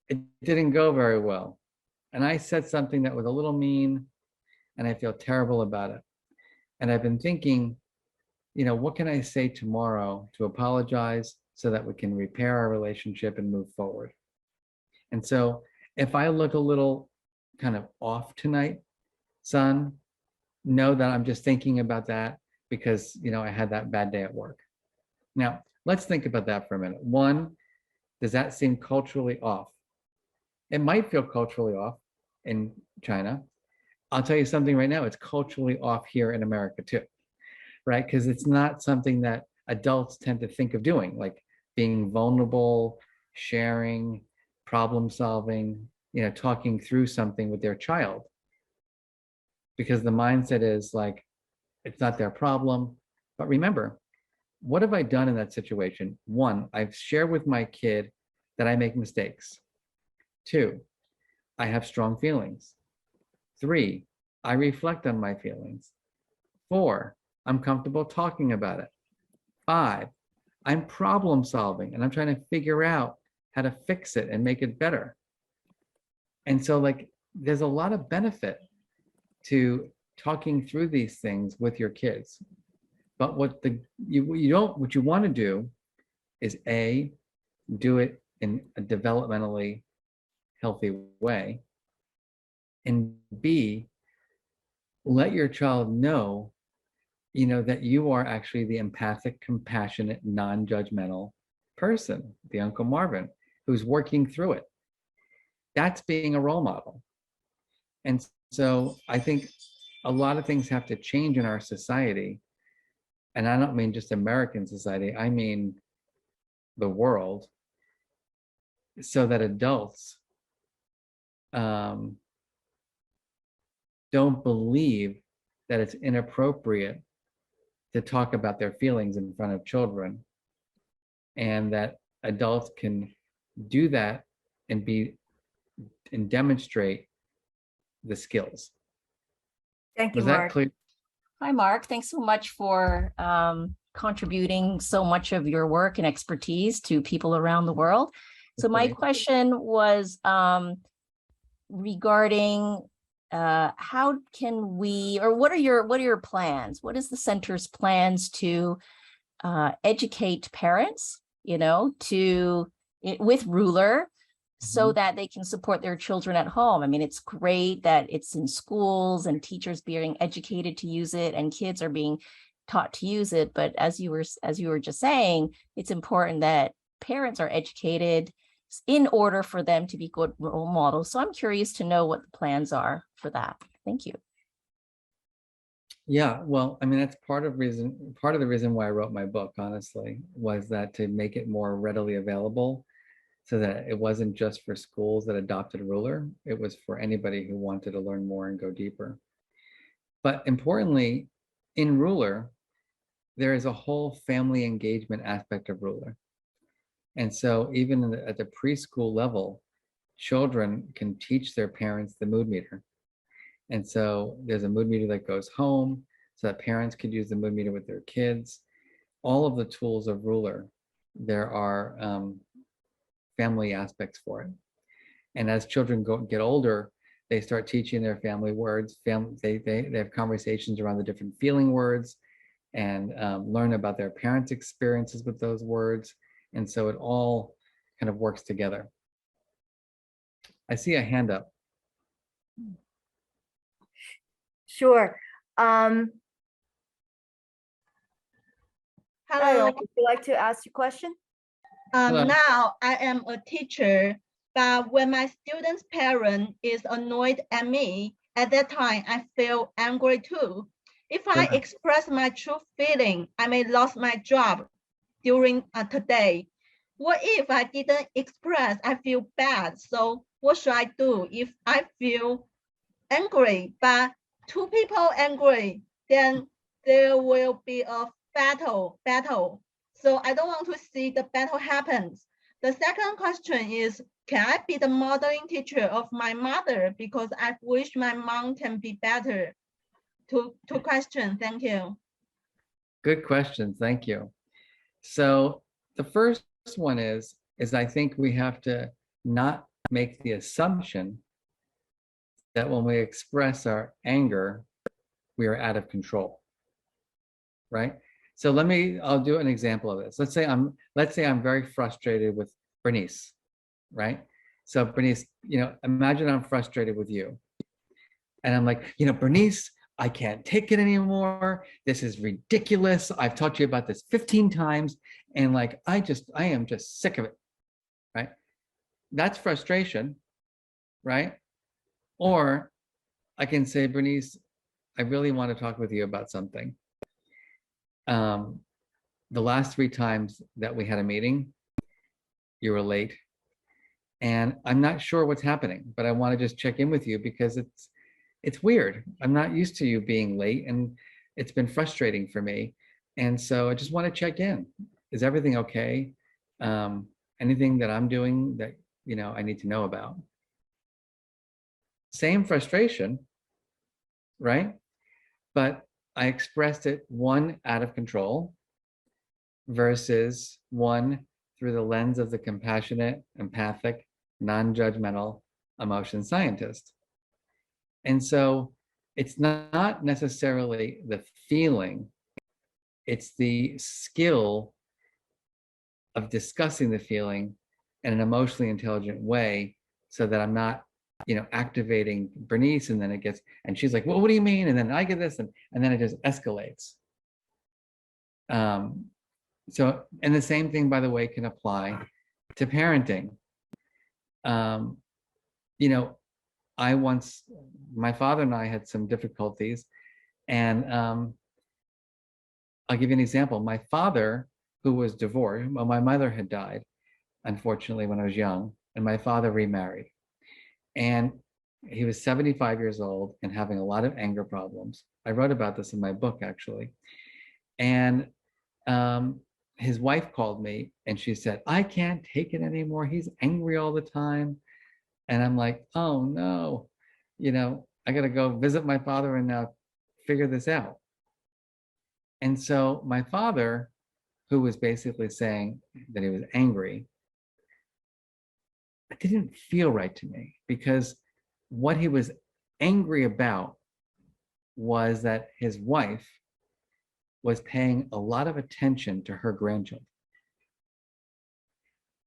it didn't go very well. And I said something that was a little mean, and I feel terrible about it. And I've been thinking, what can I say tomorrow to apologize so that we can repair our relationship and move forward? And so if I look a little kind of off tonight, son, know that I'm just thinking about that because, I had that bad day at work. Now, let's think about that for a minute. One, does that seem culturally off? It might feel culturally off in China. I'll tell you something right now, it's culturally off here in America too, right? Because it's not something that adults tend to think of doing, like being vulnerable, sharing, problem solving, talking through something with their child. Because the mindset is like, it's not their problem. But remember, what have I done in that situation? One, I've shared with my kid that I make mistakes. Two, I have strong feelings. Three, I reflect on my feelings. Four, I'm comfortable talking about it. Five, I'm problem solving and I'm trying to figure out how to fix it and make it better. And so there's a lot of benefit to talking through these things with your kids. But what you want to do is do it in a developmentally healthy way, and B, let your child know, that you are actually the empathic, compassionate, non-judgmental person, the Uncle Marvin, who's working through it. That's being a role model. And so I think a lot of things have to change in our society. And I don't mean just American society, I mean the world, so that adults don't believe that it's inappropriate to talk about their feelings in front of children, and that adults can do that and demonstrate the skills. Thank you, Was that Marc. clear? Hi, Marc. Thanks so much for contributing so much of your work and expertise to people around the world. So my question was regarding how can we, or what are your plans? What is the center's plans to educate parents, with Ruler, so that they can support their children at home? I mean, it's great that it's in schools and teachers being educated to use it and kids are being taught to use it. But as you were just saying, it's important that parents are educated in order for them to be good role models. So I'm curious to know what the plans are for that. Thank you. Yeah, well, I mean, that's part of the reason why I wrote my book, honestly, was that to make it more readily available, so that it wasn't just for schools that adopted Ruler, it was for anybody who wanted to learn more and go deeper. But importantly, in Ruler, there is a whole family engagement aspect of Ruler. And so even at the preschool level, children can teach their parents the mood meter. And so there's a mood meter that goes home so that parents could use the mood meter with their kids. All of the tools of Ruler, there are family aspects for it. And as children get older, they start teaching their family words. They have conversations around the different feeling words and learn about their parents' experiences with those words. And so it all kind of works together. I see a hand up. Sure. Hello. Would you like to ask your question? Hello. Now I am a teacher, but when my student's parent is annoyed at me, at that time I feel angry too. If I express my true feeling, I may lose my job during today. What if I didn't express? I feel bad. So what should I do if I feel angry, but two people angry? Then there will be a battle. So I don't want to see the battle happens. The second question is, can I be the modeling teacher of my mother? Because I wish my mom can be better. Two questions. Thank you. Good questions. Thank you. So the first one is, is I think we have to not make the assumption that when we express our anger, we are out of control, right? So I'll do an example of this. Let's say I'm very frustrated with Bernice, right? So Bernice, imagine I'm frustrated with you. And I'm like, Bernice, I can't take it anymore. This is ridiculous. I've talked to you about this 15 times. And like, I am just sick of it, right? That's frustration, right? Or I can say, Bernice, I really want to talk with you about something. The last 3 times that we had a meeting, you were late. And I'm not sure what's happening, but I want to just check in with you because it's weird. I'm not used to you being late, and it's been frustrating for me. And so I just want to check in. Is everything okay? Anything that I'm doing that, I need to know about? Same frustration, right? But I expressed it, one, out of control, versus one, through the lens of the compassionate, empathic, non-judgmental emotion scientist. And so it's not necessarily the feeling, it's the skill of discussing the feeling in an emotionally intelligent way so that I'm not, activating Bernice, and then and she's like, well, what do you mean? And then I get this, and then it just escalates. So, and the same thing, by the way, can apply to parenting. My father and I had some difficulties, and I'll give you an example. My father, who was divorced, well, my mother had died, unfortunately, when I was young, and my father remarried. And he was 75 years old and having a lot of anger problems. I wrote about this in my book, actually. And his wife called me and she said, I can't take it anymore. He's angry all the time. And I'm like, oh no, I got to go visit my father and now figure this out. And so my father, who was basically saying that he was angry, it didn't feel right to me, because what he was angry about was that his wife was paying a lot of attention to her grandchildren.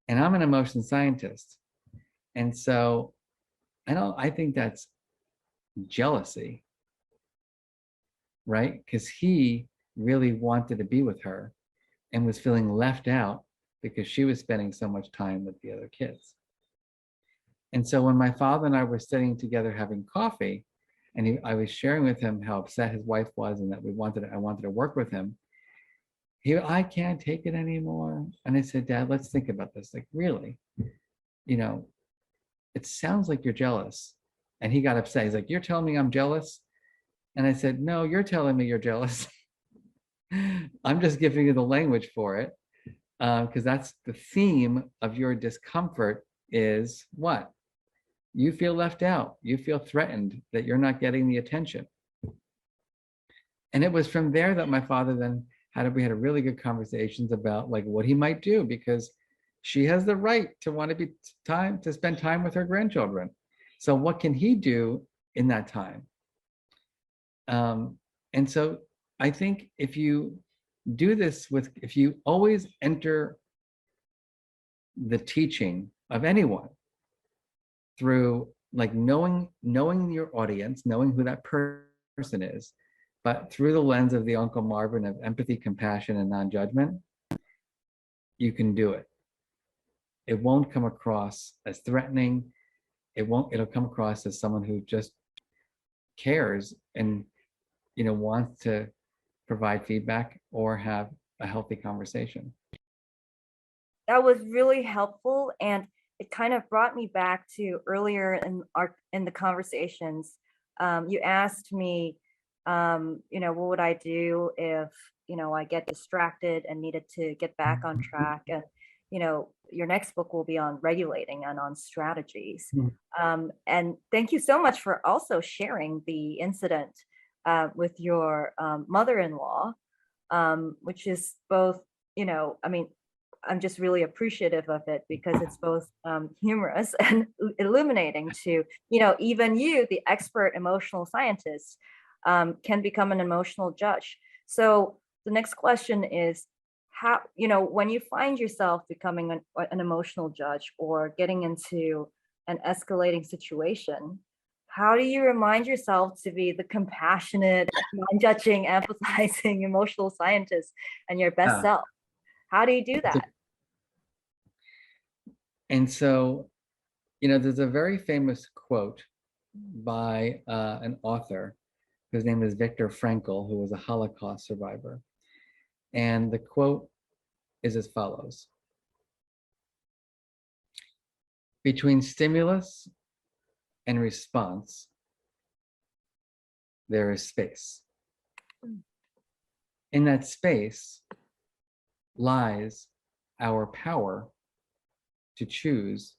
And I'm an emotion scientist. And so I think that's jealousy, right? Because he really wanted to be with her and was feeling left out because she was spending so much time with the other kids. And so when my father and I were sitting together having coffee, and I was sharing with him how upset his wife was and that I wanted to work with him, I can't take it anymore. And I said, Dad, let's think about this. Like, really, it sounds like you're jealous. And he got upset. He's like, you're telling me I'm jealous? And I said, no, you're telling me you're jealous. I'm just giving you the language for it. Because that's the theme of your discomfort, is what? You feel left out. You feel threatened that you're not getting the attention. And it was from there that my father then we had a really good conversations about like what he might do, because she has the right to want to spend time with her grandchildren. So what can he do in that time? And so I think if you do this if you always enter the teaching of anyone through like knowing your audience, knowing who that person is, but through the lens of the Uncle Marvin of empathy, compassion, and non-judgment, you can do it. It won't come across as threatening. It'll come across as someone who just cares and, wants to provide feedback or have a healthy conversation. That was really helpful, and it kind of brought me back to earlier in the conversations. You asked me, what would I do if, I get distracted and needed to get back on track? And, your next book will be on regulating and on strategies. And thank you so much for also sharing the incident with your mother-in-law, which is both, I'm just really appreciative of it because it's both humorous and illuminating to, even you, the expert emotional scientist, can become an emotional judge. So the next question is, how, when you find yourself becoming an emotional judge or getting into an escalating situation, how do you remind yourself to be the compassionate, non-judging, empathizing, emotional scientist and your best self? How do you do that? And so, there's a very famous quote by an author whose name is Viktor Frankl, who was a Holocaust survivor. And the quote is as follows: between stimulus and response, there is space. In that space lies our power to choose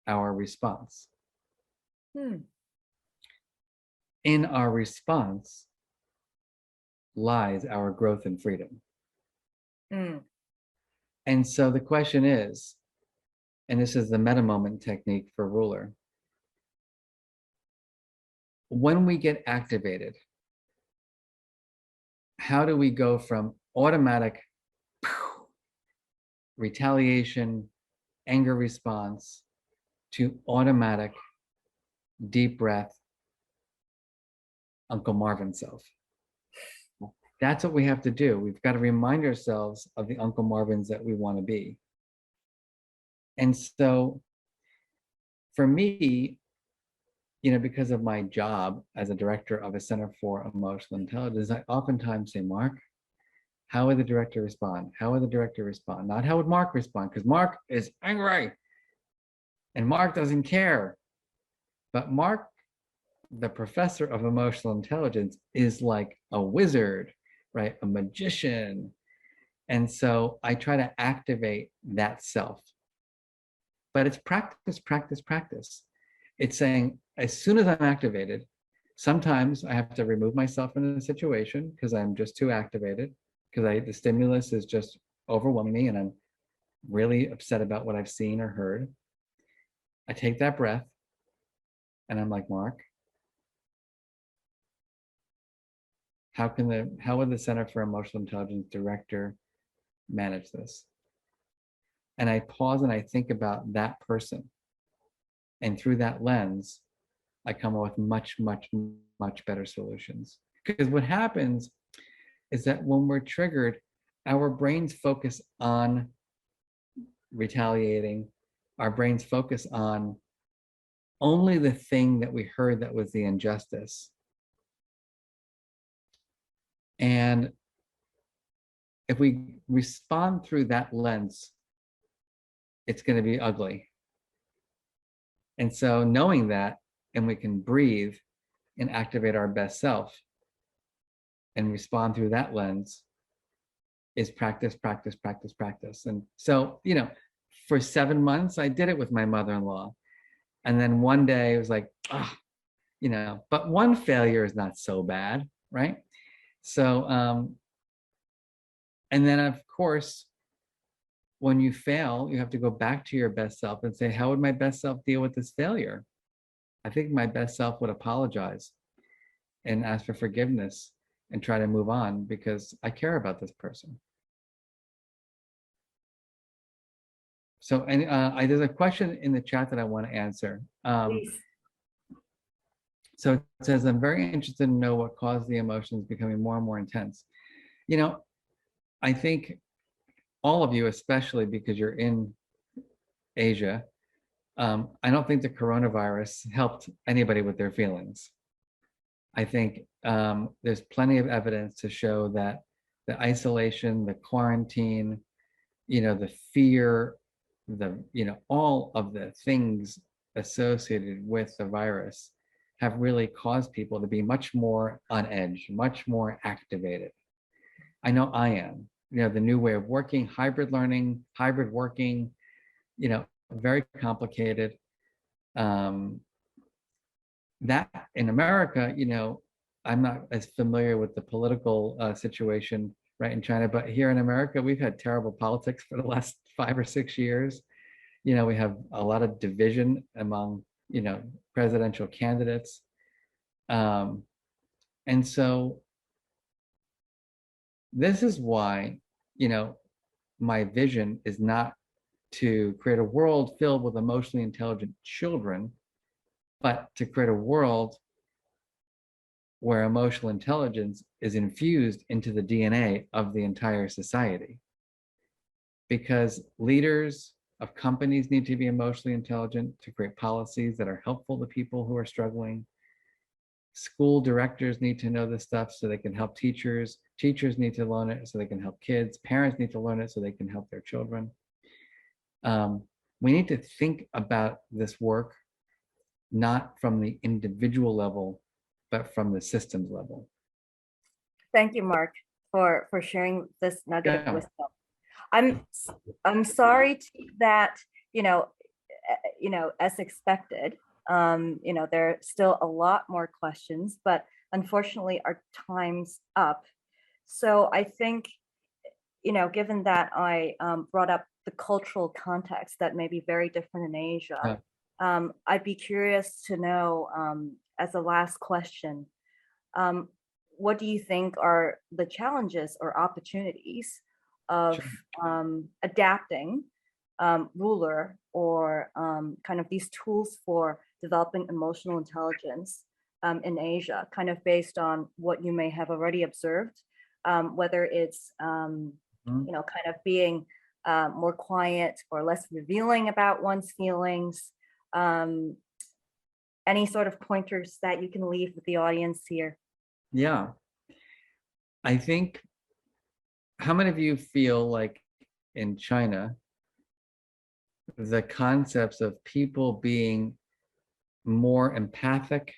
our response. In our response lies our growth and freedom. And so the question is, and this is the meta moment technique for ruler, when we get activated, how do we go from automatic retaliation, anger response to automatic deep breath, Uncle Marvin self? That's what we have to do. We've got to remind ourselves of the Uncle Marvins that we want to be. And so for me, because of my job as a director of a Center for Emotional Intelligence, I oftentimes say, Marc, how would the director respond? How would the director respond? Not how would Marc respond, because Marc is angry and Marc doesn't care. But Marc, the professor of emotional intelligence, is like a wizard, right? A magician. And so I try to activate that self. But it's practice, practice, practice. It's saying, as soon as I'm activated, sometimes I have to remove myself from the situation because I'm just too activated, because the stimulus is just overwhelming me and I'm really upset about what I've seen or heard. I take that breath and I'm like, Marc, how would the Center for Emotional Intelligence director manage this? And I pause and I think about that person. And through that lens, I come up with much, much, much better solutions. Because what happens is that when we're triggered, our brains focus on retaliating. Our brains focus on only the thing that we heard that was the injustice. And if we respond through that lens, it's going to be ugly. And so knowing that, and we can breathe and activate our best self and respond through that lens, is practice, practice, practice, practice. And so, for 7 months, I did it with my mother-in-law. And then one day it was like, but one failure is not so bad, right? So, and then of course, when you fail, you have to go back to your best self and say, how would my best self deal with this failure? I think my best self would apologize and ask for forgiveness and try to move on because I care about this person. So, and there's a question in the chat that I want to answer. So it says, I'm very interested to know what caused the emotions becoming more and more intense. I think all of you, especially because you're in Asia, I don't think the coronavirus helped anybody with their feelings. I think there's plenty of evidence to show that the isolation, the quarantine, the fear, all of the things associated with the virus have really caused people to be much more on edge, much more activated. I know I am. The new way of working, hybrid learning, hybrid working, very complicated. That in America, I'm not as familiar with the political situation right, in China. But here in America, we've had terrible politics for the last 5 or 6 years. We have a lot of division among, presidential candidates. And so this is why, my vision is not to create a world filled with emotionally intelligent children, but to create a world where emotional intelligence is infused into the DNA of the entire society. Because leaders of companies need to be emotionally intelligent to create policies that are helpful to people who are struggling. School directors need to know this stuff so they can help teachers. Teachers need to learn it so they can help kids. Parents need to learn it so they can help their children. We need to think about this work not from the individual level, but from the systems level. Thank you, Marc, for sharing this nugget of Yeah. wisdom. I'm sorry that, as expected, there are still a lot more questions, but unfortunately our time's up. So I think, given that I brought up the cultural context that may be very different in Asia, I'd be curious to know, as a last question, what do you think are the challenges or opportunities of adapting ruler or kind of these tools for developing emotional intelligence in Asia, kind of based on what you may have already observed, whether it's kind of being more quiet or less revealing about one's feelings. Any sort of pointers that you can leave with the audience here? Yeah. I think, how many of you feel like in China, the concepts of people being more empathic,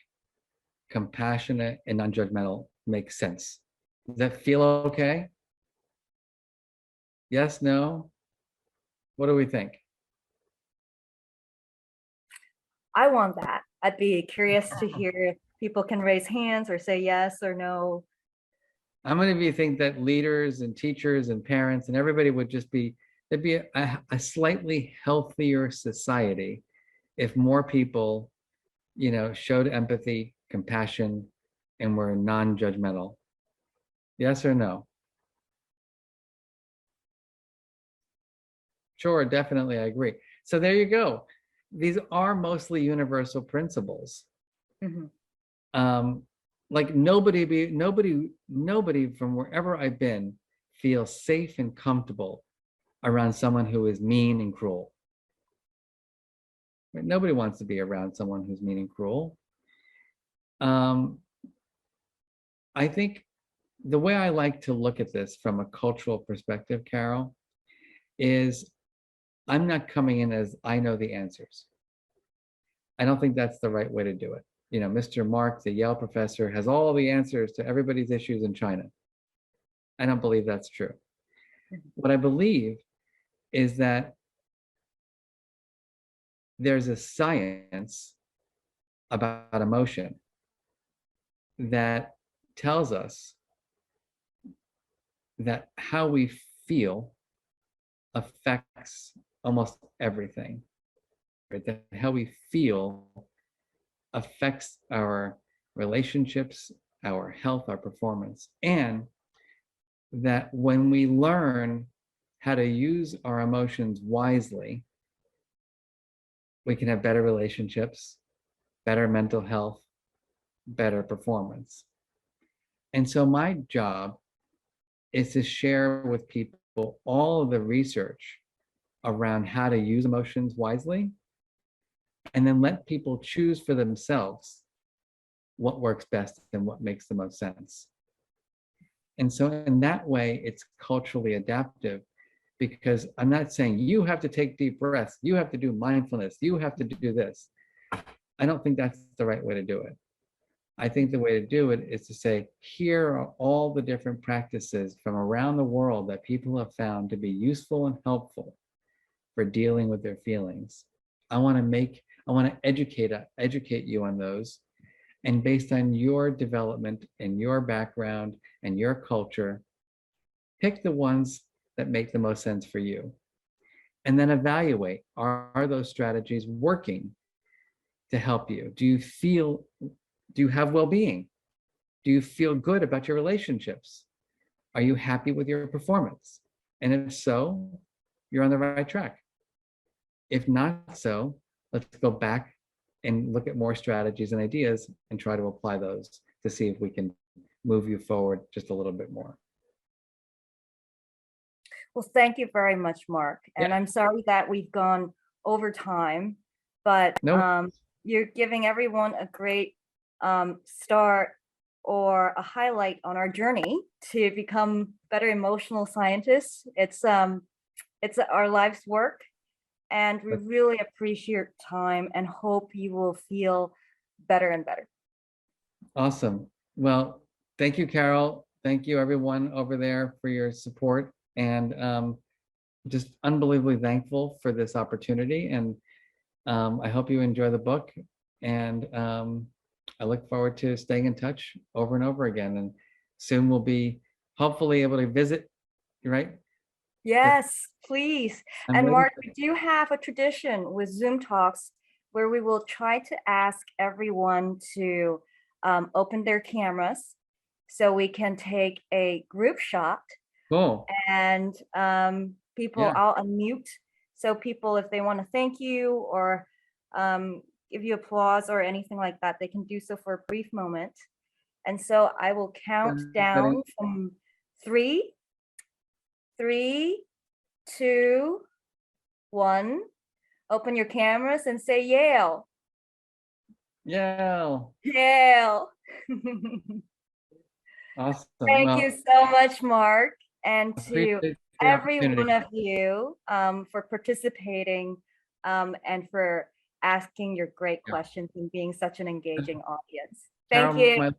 compassionate, and non-judgmental make sense? Does that feel okay? Yes, no? What do we think? I want that. I'd be curious to hear if people can raise hands or say yes or no. How many of you think that leaders and teachers and parents and everybody would just be, there'd be a slightly healthier society if more people, showed empathy, compassion, and were non-judgmental? Yes or no? Sure, definitely, I agree. So there you go. These are mostly universal principles. Like nobody from wherever I've been feels safe and comfortable around someone who is mean and cruel. Nobody wants to be around someone who's mean and cruel. I think the way I like to look at this from a cultural perspective, Carol, is I'm not coming in as I know the answers. I don't think that's the right way to do it. Mr. Marc, the Yale professor, has all the answers to everybody's issues in China. I don't believe that's true. What I believe is that there's a science about emotion that tells us that how we feel affects almost everything, right? That how we feel affects our relationships, our health, our performance, and that when we learn how to use our emotions wisely, we can have better relationships, better mental health, better performance. And so my job is to share with people all of the research around how to use emotions wisely, and then let people choose for themselves what works best and what makes the most sense. And so in that way, it's culturally adaptive, because I'm not saying you have to take deep breaths, you have to do mindfulness, you have to do this. I don't think that's the right way to do it. I think the way to do it is to say, here are all the different practices from around the world that people have found to be useful and helpful for dealing with their feelings. I want to educate you on those. And based on your development and your background and your culture, pick the ones that make the most sense for you. And then evaluate, are those strategies working to help you? Do you have well-being? Do you feel good about your relationships? Are you happy with your performance? And if so, you're on the right track. If not so, let's go back and look at more strategies and ideas and try to apply those to see if we can move you forward just a little bit more. Well, thank you very much, Mark. And Yeah. I'm sorry that we've gone over time, but No. you're giving everyone a great start or a highlight on our journey to become better emotional scientists. It's our life's work, and we really appreciate your time and hope you will feel better and better. Awesome. Well, thank you, Carol. Thank you, everyone over there, for your support, and just unbelievably thankful for this opportunity. And I hope you enjoy the book, and I look forward to staying in touch over and over again. And soon we'll be hopefully able to visit, right? Yes, please. I'm And waiting Mark, for- we do have a tradition with Zoom talks where we will try to ask everyone to open their cameras so we can take a group shot, Cool. and people, Yeah. I'll unmute. So people, if they want to thank you or give you applause or anything like that, they can do so for a brief moment. And so I will count down from 3, 2, 1. Open your cameras and say Yale. Yeah. Yale. Awesome. Thank Well, you so much, Mark, and to appreciate the every one opportunity. of you for participating and for asking your great Yeah. questions and being such an engaging audience. Carol, Thank you.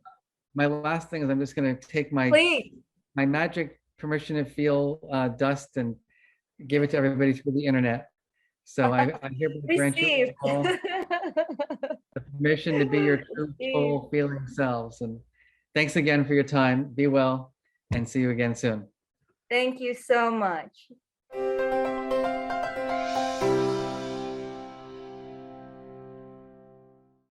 my last thing is I'm just going to take my Please. magic permission to feel dust and give it to everybody through the internet. So I hereby grant you Receive. all the permission to be your true, Receive. full feeling selves. And thanks again for your time. Be well, and see you again soon. Thank you so much.